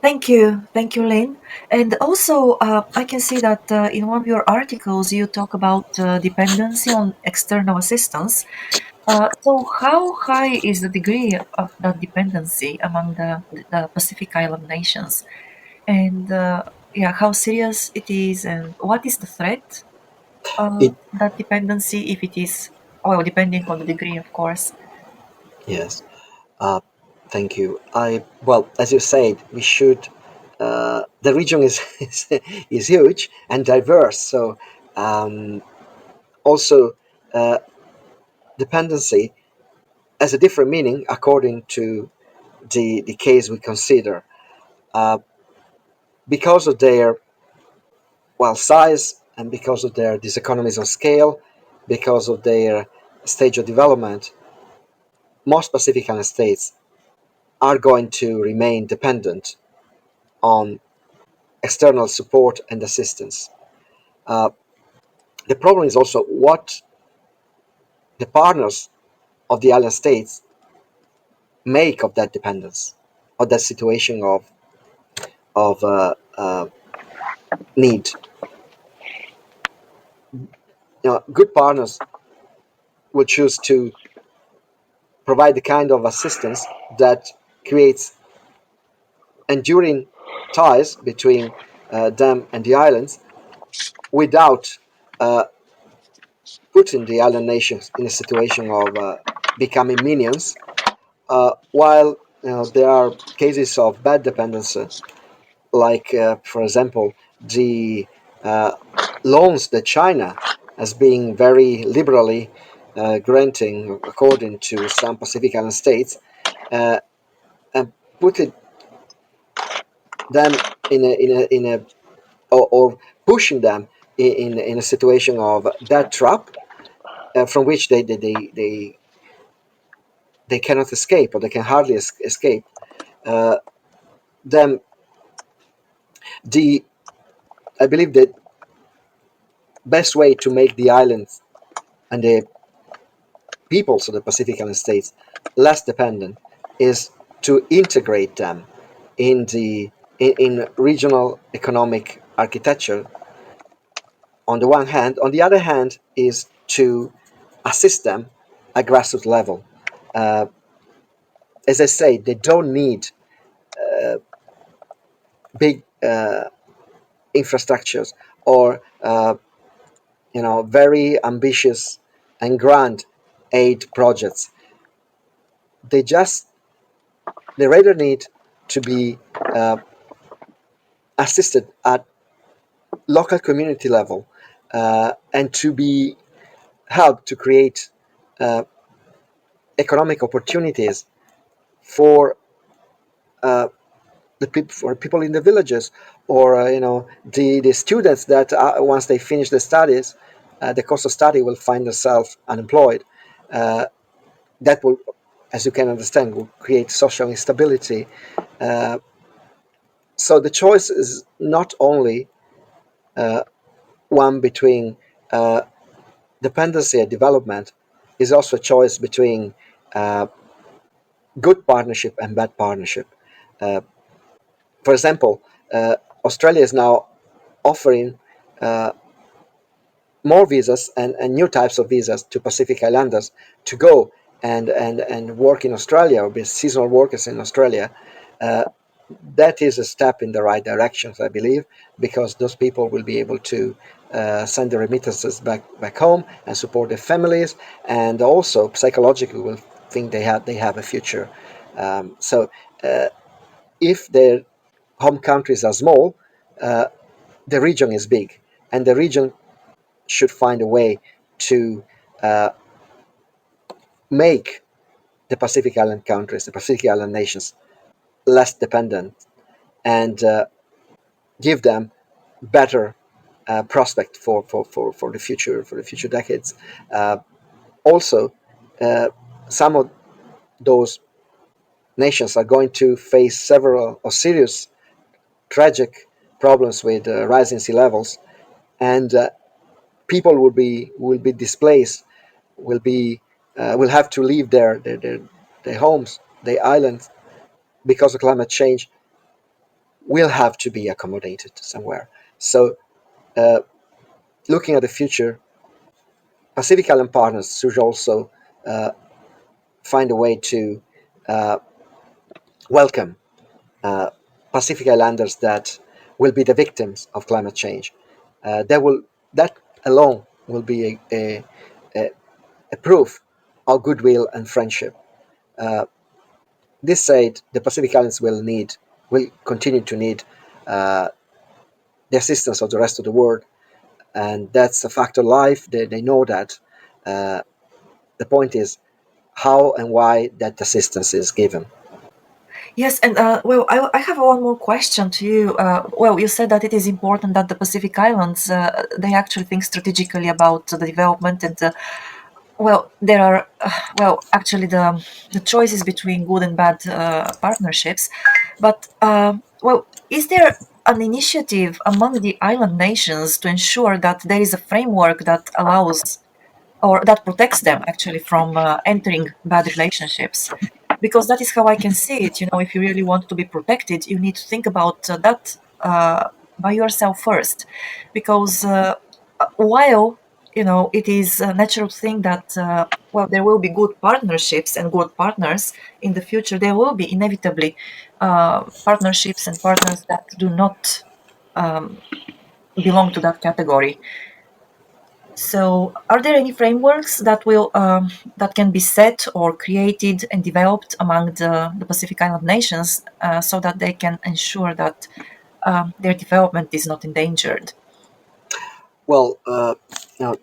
Thank you, Lynn. And also, I can see that in one of your articles you talk about dependency on external assistance. So, how high is the degree of that dependency among the Pacific Island nations? And yeah, how serious it is, and what is the threat It of that dependency if it is, well, depending on the degree, of course. Yes. Uh, Thank you. Well, as you said, we should. The region is huge and diverse, so um, also uh, dependency has a different meaning according to the case we consider. Uh, because of their size, and because of their diseconomies of scale, because of their stage of development, most Pacific Island states are going to remain dependent on external support and assistance. Uh, the problem is also what the partners of the island states make of that dependence, of that situation of need. Good partners will choose to provide the kind of assistance that creates enduring ties between them and the islands, without uh, putting the island nations in a situation of becoming minions. While there are cases of bad dependency, like for example the uh, loans that China has been very liberally granting, according to some Pacific Island states, uh, and put them in a or pushing them in a situation of that trap, from which they cannot escape, or they can hardly escape. Uh, then the I believe the best way to make the islands and the peoples of the Pacific Island states less dependent is to integrate them in regional economic architecture on the one hand. On the other hand, is to assist them at grassroots level. Uh, as I say, they don't need big infrastructures or very ambitious and grand aid projects. They just they rather need to be uh, assisted at local community level and to be helped to create uh, economic opportunities for for people in the villages, or the students that once they finish the studies, the course of study will find themselves unemployed. Uh, that will, as you can understand, will create social instability. Uh, so the choice is not only one between uh, dependency and development, is also a choice between uh, good partnership and bad partnership. Uh, for example, Australia is now offering more visas and new types of visas to Pacific Islanders to go and work in Australia or be seasonal workers in Australia. Uh, that is a step in the right direction, I believe, because those people will be able to send the remittances back home and support their families, and also psychologically will think they have a future. So if their home countries are small, uh, the region is big, and the region should find a way to uh, make the Pacific Island countries, the Pacific Island nations, less dependent, and give them better prospect for the future decades. Also, some of those nations are going to face several or serious tragic problems with rising sea levels, and people will be displaced, will have to leave their homes, their islands, because of climate change, will have to be accommodated somewhere. So, looking at the future, Pacific Island partners should also uh, find a way to uh, welcome Pacific Islanders that will be the victims of climate change. That alone will be a proof of goodwill and friendship. This said, the Pacific Islands will continue to need uh, the assistance of the rest of the world, and that's a fact of life. They know that. The point is how and why that assistance is given. Yes, and I have one more question to you. You said that it is important that the Pacific Islands they actually think strategically about the development, and there are actually the choices between good and bad partnerships, but is there an initiative among the island nations to ensure that there is a framework that allows or that protects them actually from entering bad relationships, because that is how I can see it. If you really want to be protected, you need to think about that by yourself first, because while it is a natural thing that there will be good partnerships and good partners in the future, there will be inevitably partnerships and partners that do not belong to that category. So, are there any frameworks that can be set or created and developed among the Pacific Island nations so that they can ensure that their development is not endangered? Well, now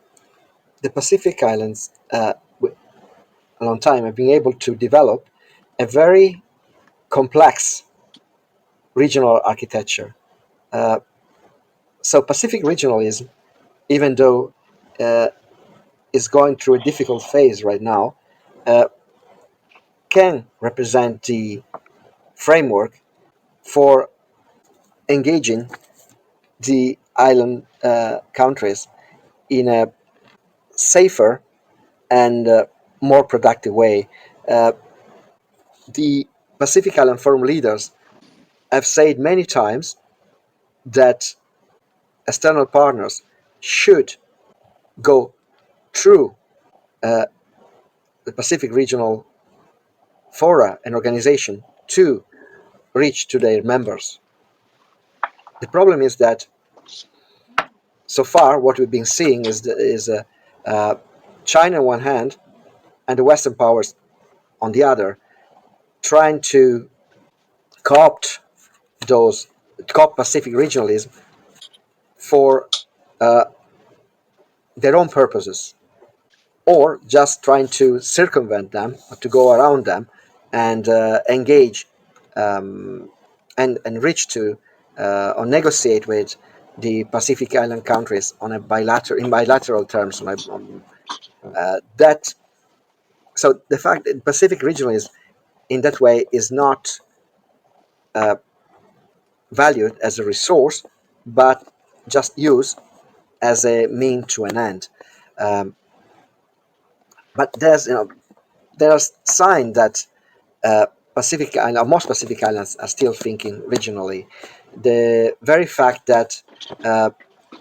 the Pacific Islands, a long time, have been able to develop a very complex regional architecture. Uh, so Pacific regionalism, even though uh, is going through a difficult phase right now, uh, can represent the framework for engaging the island countries in a safer and more productive way. The Pacific Island Forum leaders have said many times that external partners should go through the Pacific Regional Fora and organization to reach to their members. The problem is that so far what we've been seeing is China on one hand and the Western powers on the other trying to co-opt those co-opt Pacific regionalism for uh, their own purposes, or just trying to circumvent them, or to go around them, and engage and reach to or negotiate with the Pacific Island countries on a bilateral terms. That so the fact that Pacific regionalism in that way is not valued as a resource, but just used as a mean to an end. Um, but there are signs that Pacific Island, most Pacific Islands are still thinking regionally. The very fact that uh,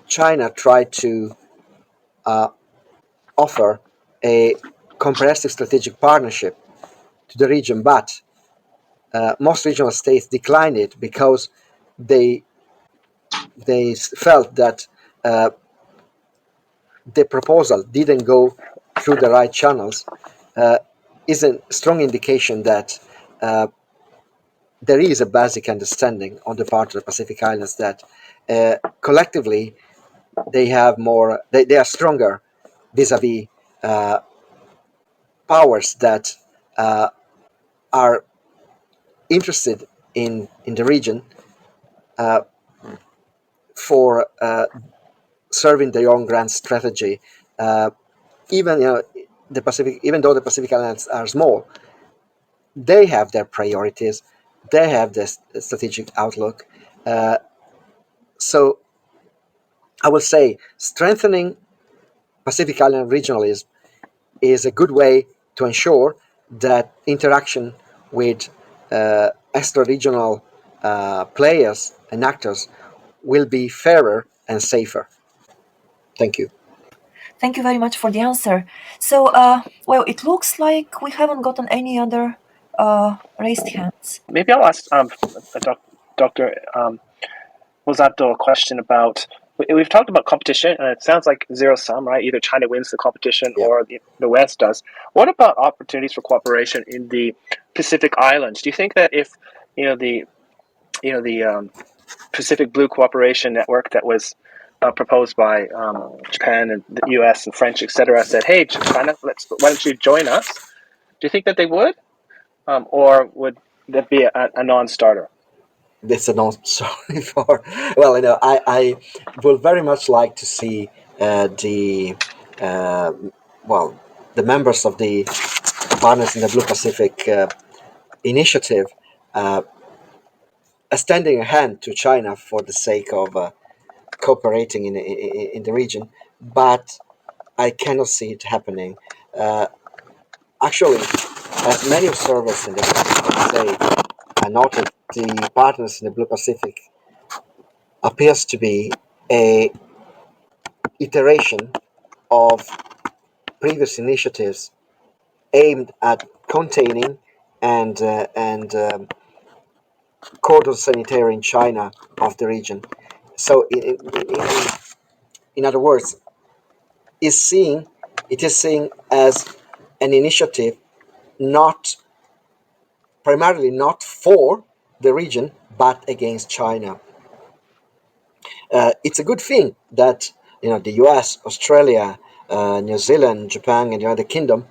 China tried to offer a comprehensive strategic partnership to the region, but most regional states declined it because they felt that the proposal didn't go through the right channels, uh, is a strong indication that there is a basic understanding on the part of the Pacific Islands that collectively they are stronger vis-a-vis powers that are interested in the region for serving their own grand strategy. Even the Pacific, even though the Pacific Islands are small, they have their priorities, they have this strategic outlook. So I will say strengthening Pacific Island regionalism is a good way to ensure that interaction with extra-regional players and actors will be fairer and safer. Thank you. Thank you very much for the answer. So, well, it looks like we haven't gotten any other raised hands. Maybe I'll ask Dr. Rosato a question about. We've talked about competition, and it sounds like zero sum, right? Either China wins the competition Yeah. or the West does. What about opportunities for cooperation in the Pacific Islands? Do you think that if the Pacific Blue Cooperation Network that was proposed by Japan and the U.S. and French, etc., said, "Hey, China, why don't you join us?" Do you think that they would, or would that be a non-starter? That's a non sorry for. Well, I would very much like to see the uh, well the members of the partners in the Blue Pacific initiative extending a hand to China for the sake of cooperating in the region, but I cannot see it happening. Actually, as many observers in the Pacific say, noted the partners in the Blue Pacific appears to be a iteration of previous initiatives aimed at containing and cordon sanitaire in China of the region. So, in other words, is seeing it is seen as an initiative not primarily not for the region but against China. It's a good thing that the U.S., Australia, New Zealand, Japan, and the United Kingdom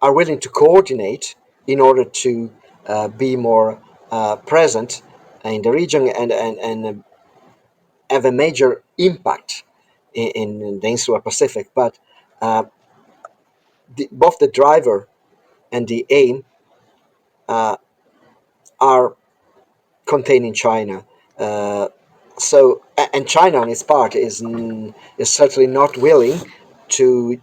are willing to coordinate in order to be more present in the region and have a major impact in the insular Pacific. But both the driver and the aim are containing China. And China on its part is certainly not willing to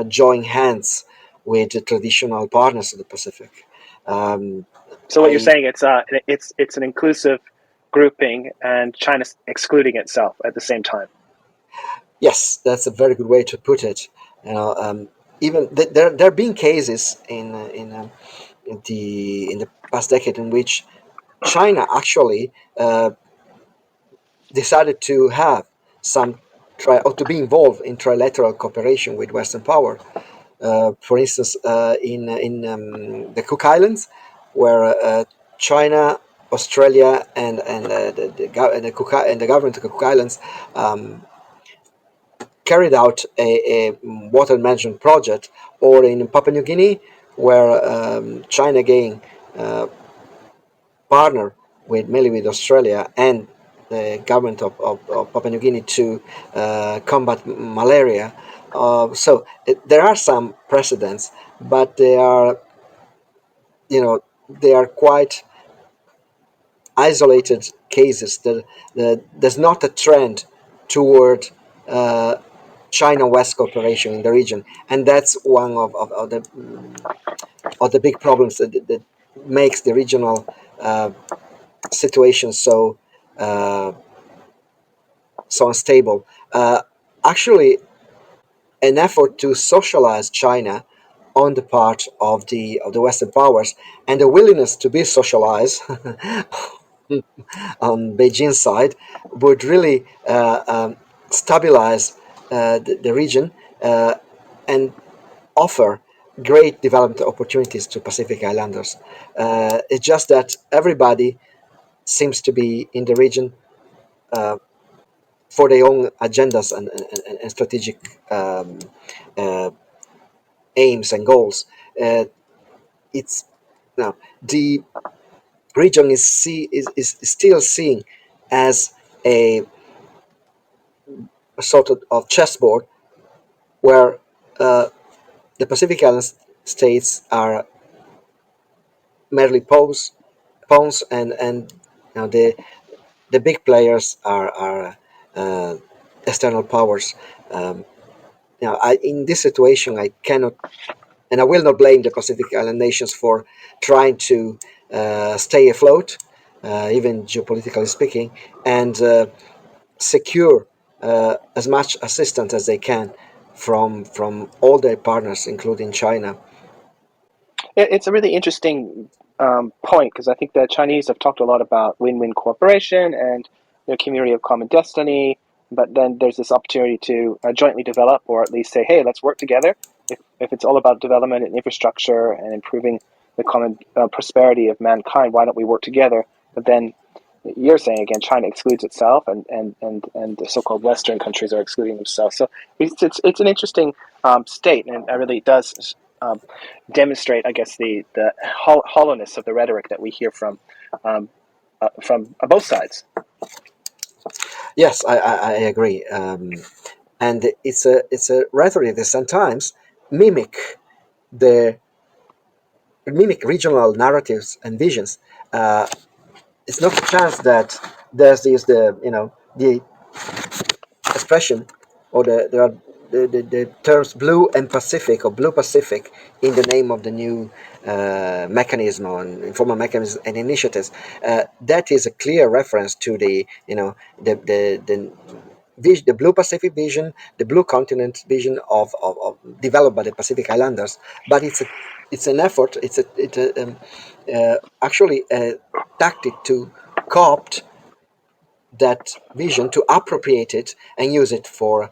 join hands with the traditional partners of the Pacific. So what you're saying, it's an inclusive grouping, and China's excluding itself at the same time. Yes, that's a very good way to put it. You know, even there have been cases in the past decade in which China actually decided to have some or to be involved in trilateral cooperation with Western power. For instance, in the Cook Islands, where China, Australia, and the government of the Cook Islands carried out a water management project, or in Papua New Guinea, where China again partnered with mainly with Australia and the government of Papua New Guinea to combat malaria. There are some precedents, but they are quite isolated cases. There's not a trend toward uh, China-West cooperation in the region, and that's one of the big problems that makes the regional situation uh, so unstable. Actually, an effort to socialize China on the part of the Western powers, and the willingness to be socialized on Beijing's side would really stabilize the region and offer great development opportunities to Pacific Islanders. It's just that everybody seems to be in the region for their own agendas and strategic uh, aims and goals. It's now the region is still seen as a sort of chessboard where the Pacific Island states are merely pawns, and the big players are external powers. Um, in this situation, I cannot and I will not blame the Pacific Island nations for trying to stay afloat, even geopolitically speaking, and secure as much assistance as they can from all their partners, including China. It's a really interesting point, because I think the Chinese have talked a lot about win-win cooperation and their community of common destiny, but then there's this opportunity to jointly develop, or at least say, hey, let's work together. If it's all about development and infrastructure and improving the common prosperity of mankind, why don't we work together? But then you're saying again, China excludes itself, and the so-called Western countries are excluding themselves. So it's an interesting state, and it really does demonstrate, I guess, the hollowness of the rhetoric that we hear from both sides. Yes, I agree, and it's a rhetoric that sometimes mimic the mimic regional narratives and visions. Uh, it's not a chance that there's this the expression or the terms blue and Pacific or blue Pacific in the name of the new mechanism or informal mechanisms and initiatives. That is a clear reference to the blue Pacific vision, the blue continent vision of developed by the Pacific Islanders. But it's an effort. Actually a tactic to co-opt that vision, to appropriate it and use it for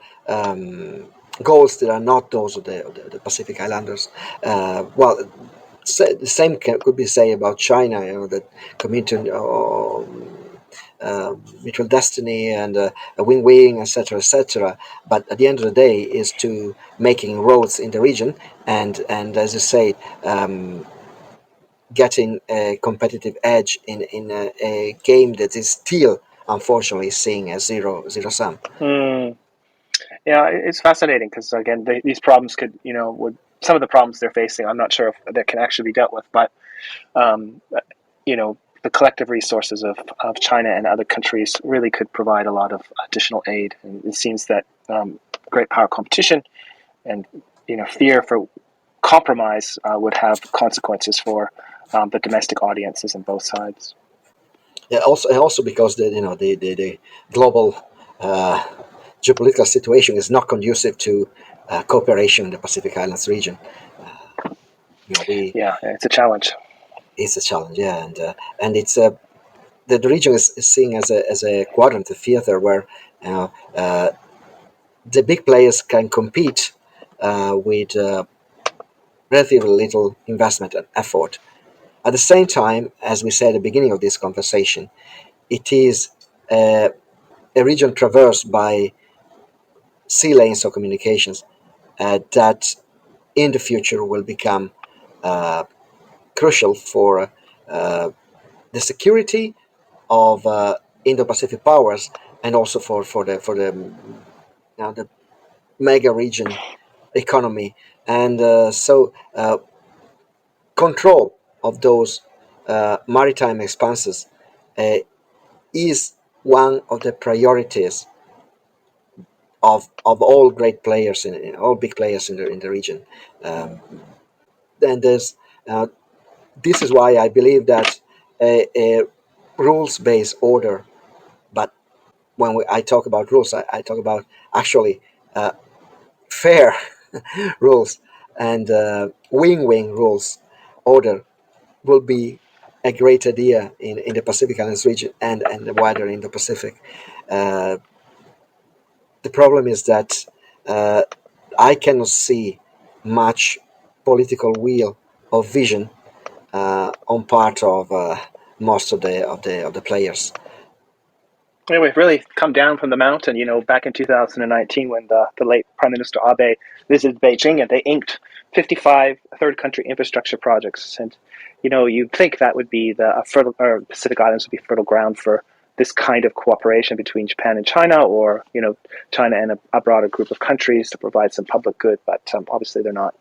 goals that are not those of the Pacific Islanders. Well, the same could be said about China. That committed mutual destiny and a win-win, etc., etc. But at the end of the day, is to making roads in the region and as you say, getting a competitive edge in a game that is still unfortunately seeing as zero sum. Mm. Yeah, it's fascinating, because again, these problems could, would some of the problems they're facing, I'm not sure if that can actually be dealt with, but um, the collective resources of China and other countries really could provide a lot of additional aid. And it seems that great power competition and fear for compromise would have consequences for the domestic audiences on both sides. Yeah, also because the global geopolitical situation is not conducive to cooperation in the Pacific Islands region. Yeah, it's a challenge. It's a challenge, yeah, and it's the region is seen as a quadrant, a theater where uh, uh, the big players can compete with relatively little investment and effort. At the same time, as we said at the beginning of this conversation, it is uh, a region traversed by sea lanes of communications that in the future will become uh, crucial for the security of Indo-Pacific powers and also for the mega region economy, and control of those maritime expanses uh, is one of the priorities of all great players in all big players in the region. Um, and uh, this is why I believe that a rules-based order, but when I talk about rules, I talk about actually uh, fair rules and win-win rules order will be a great idea in the Pacific Islands region and the wider Indo-Pacific. Uh, the problem is that uh, I cannot see much political will or vision on part of most of the players. Yeah, we've really come down from the mountain. Back in 2019, when the late Prime Minister Abe visited Beijing, and they inked 55 third country infrastructure projects. And you'd think that would be the fertile, or Pacific Islands would be fertile ground for this kind of cooperation between Japan and China, or China and a broader group of countries to provide some public good. But obviously, they're not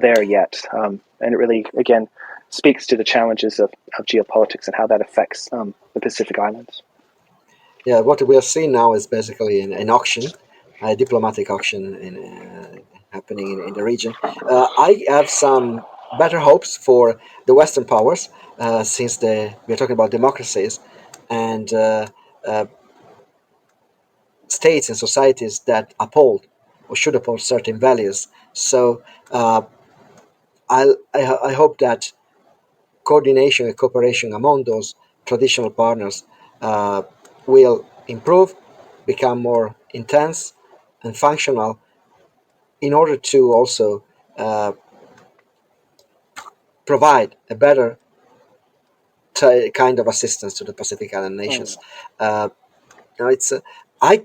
there yet. And it really, again, speaks to the challenges of geopolitics and how that affects the Pacific Islands. Yeah, what we are seeing now is basically an auction, a diplomatic auction happening in the region. I have some better hopes for the Western powers since we're talking about democracies and uh, states and societies that uphold or should uphold certain values. So I hope that coordination and cooperation among those traditional partners uh, will improve, become more intense and functional in order to also uh, provide a better kind of assistance to the Pacific Island nations. Uh, it's I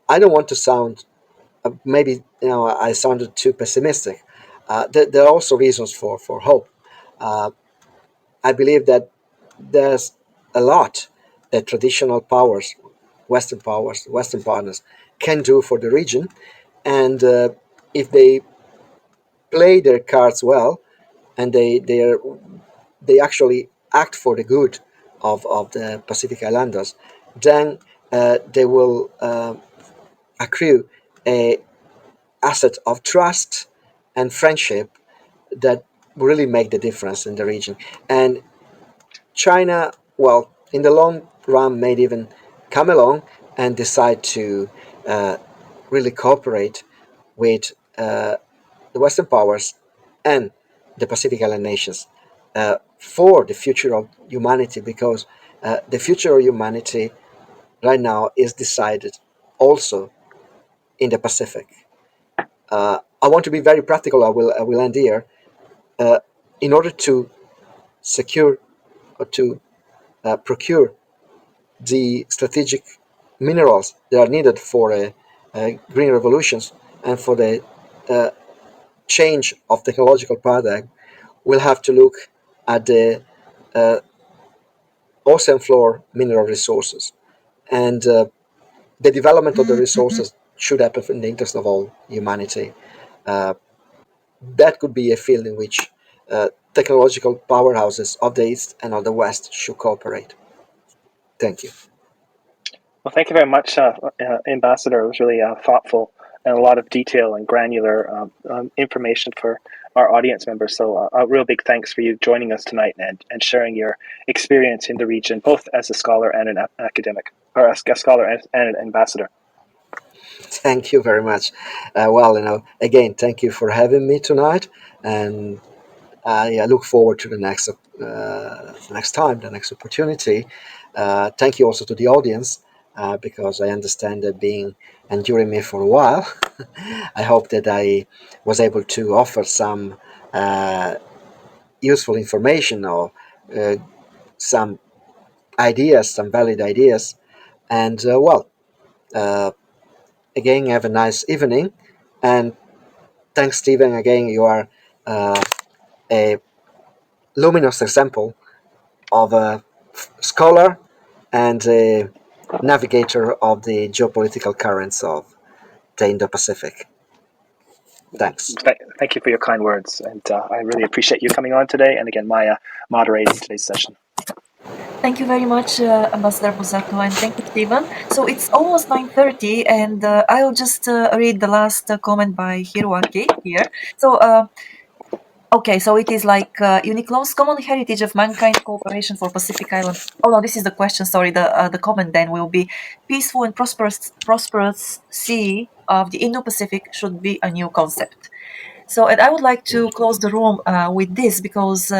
I don't want to sound maybe I sounded too pessimistic. There are also reasons for hope. Uh, I believe that there's a lot that traditional powers, Western partners can do for the region, and if they play their cards well and they actually act for the good of the Pacific Islanders, then they will accrue a asset of trust and friendship that really make the difference in the region. And China, well, in the long run, may even come along and decide to uh, really cooperate with the Western powers and the Pacific Island nations for the future of humanity, because the future of humanity right now is decided also in the Pacific. I want to be very practical. I will end here. In order to secure or to procure the strategic minerals that are needed for green revolutions and for the change of technological paradigm, we'll have to look at the ocean floor mineral resources. And the development of the resources should happen in the interest of all humanity. That could be a field in which technological powerhouses of the East and of the West should cooperate. Thank you. Well, thank you very much, Ambassador. It was really thoughtful and a lot of detail and granular information for our audience members. So a real big thanks for you joining us tonight and sharing your experience in the region, both as a scholar and an academic, or a scholar and an ambassador. Thank you very much. Again, thank you for having me tonight, and I look forward to the next time, the next opportunity. Thank you also to the audience, because I understand they've been enduring me for a while. I hope that I was able to offer some useful information, or some ideas, some valid ideas. And again, have a nice evening. And thanks, Stephen. Again, you are a luminous example of a scholar and a navigator of the geopolitical currents of the Indo-Pacific. Thanks. Thank you for your kind words, and I really appreciate you coming on today, and again, Maya moderating today's session. Thank you very much, Ambassador Busato, and thank you, Stephen. So it's almost 9:30, and I'll just read the last comment by Hiroaki here. So, okay, so it is like Uniqlo's common heritage of mankind cooperation for Pacific Island. Oh no, this is the question. Sorry, the comment then will be peaceful and prosperous sea of the Indo-Pacific should be a new concept. So, and I would like to close the room with this because,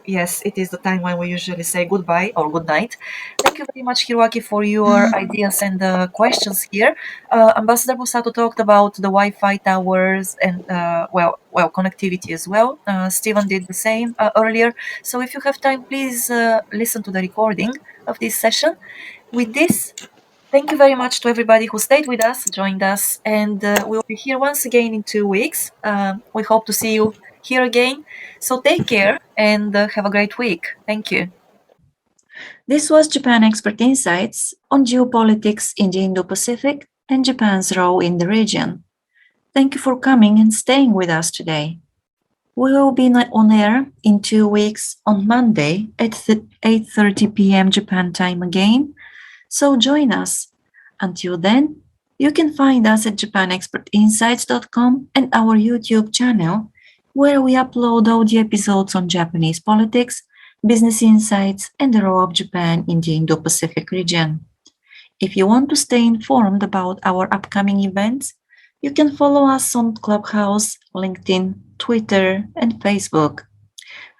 yes, it is the time when we usually say goodbye or good night. Thank you very much, Hiroaki, for your ideas and questions here. Ambassador Busato talked about the Wi-Fi towers and, connectivity as well. Stephen did the same earlier. So if you have time, please listen to the recording of this session. With this, thank you very much to everybody who stayed with us, joined us, and we'll be here once again in 2 weeks. We hope to see you here again. So take care and have a great week. Thank you. This was Japan Expert Insights on geopolitics in the Indo-Pacific and Japan's role in the region. Thank you for coming and staying with us today. We will be on air in 2 weeks on Monday at 8:30 p.m. Japan time again. So join us. Until then, you can find us at japanexpertinsights.com and our YouTube channel, where we upload audio episodes on Japanese politics, business insights, and the role of Japan in the Indo-Pacific region. If you want to stay informed about our upcoming events, you can follow us on Clubhouse, LinkedIn, Twitter, and Facebook.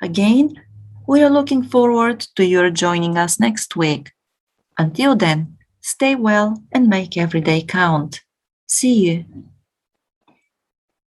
Again, we are looking forward to your joining us next week. Until then, stay well and make every day count. See you.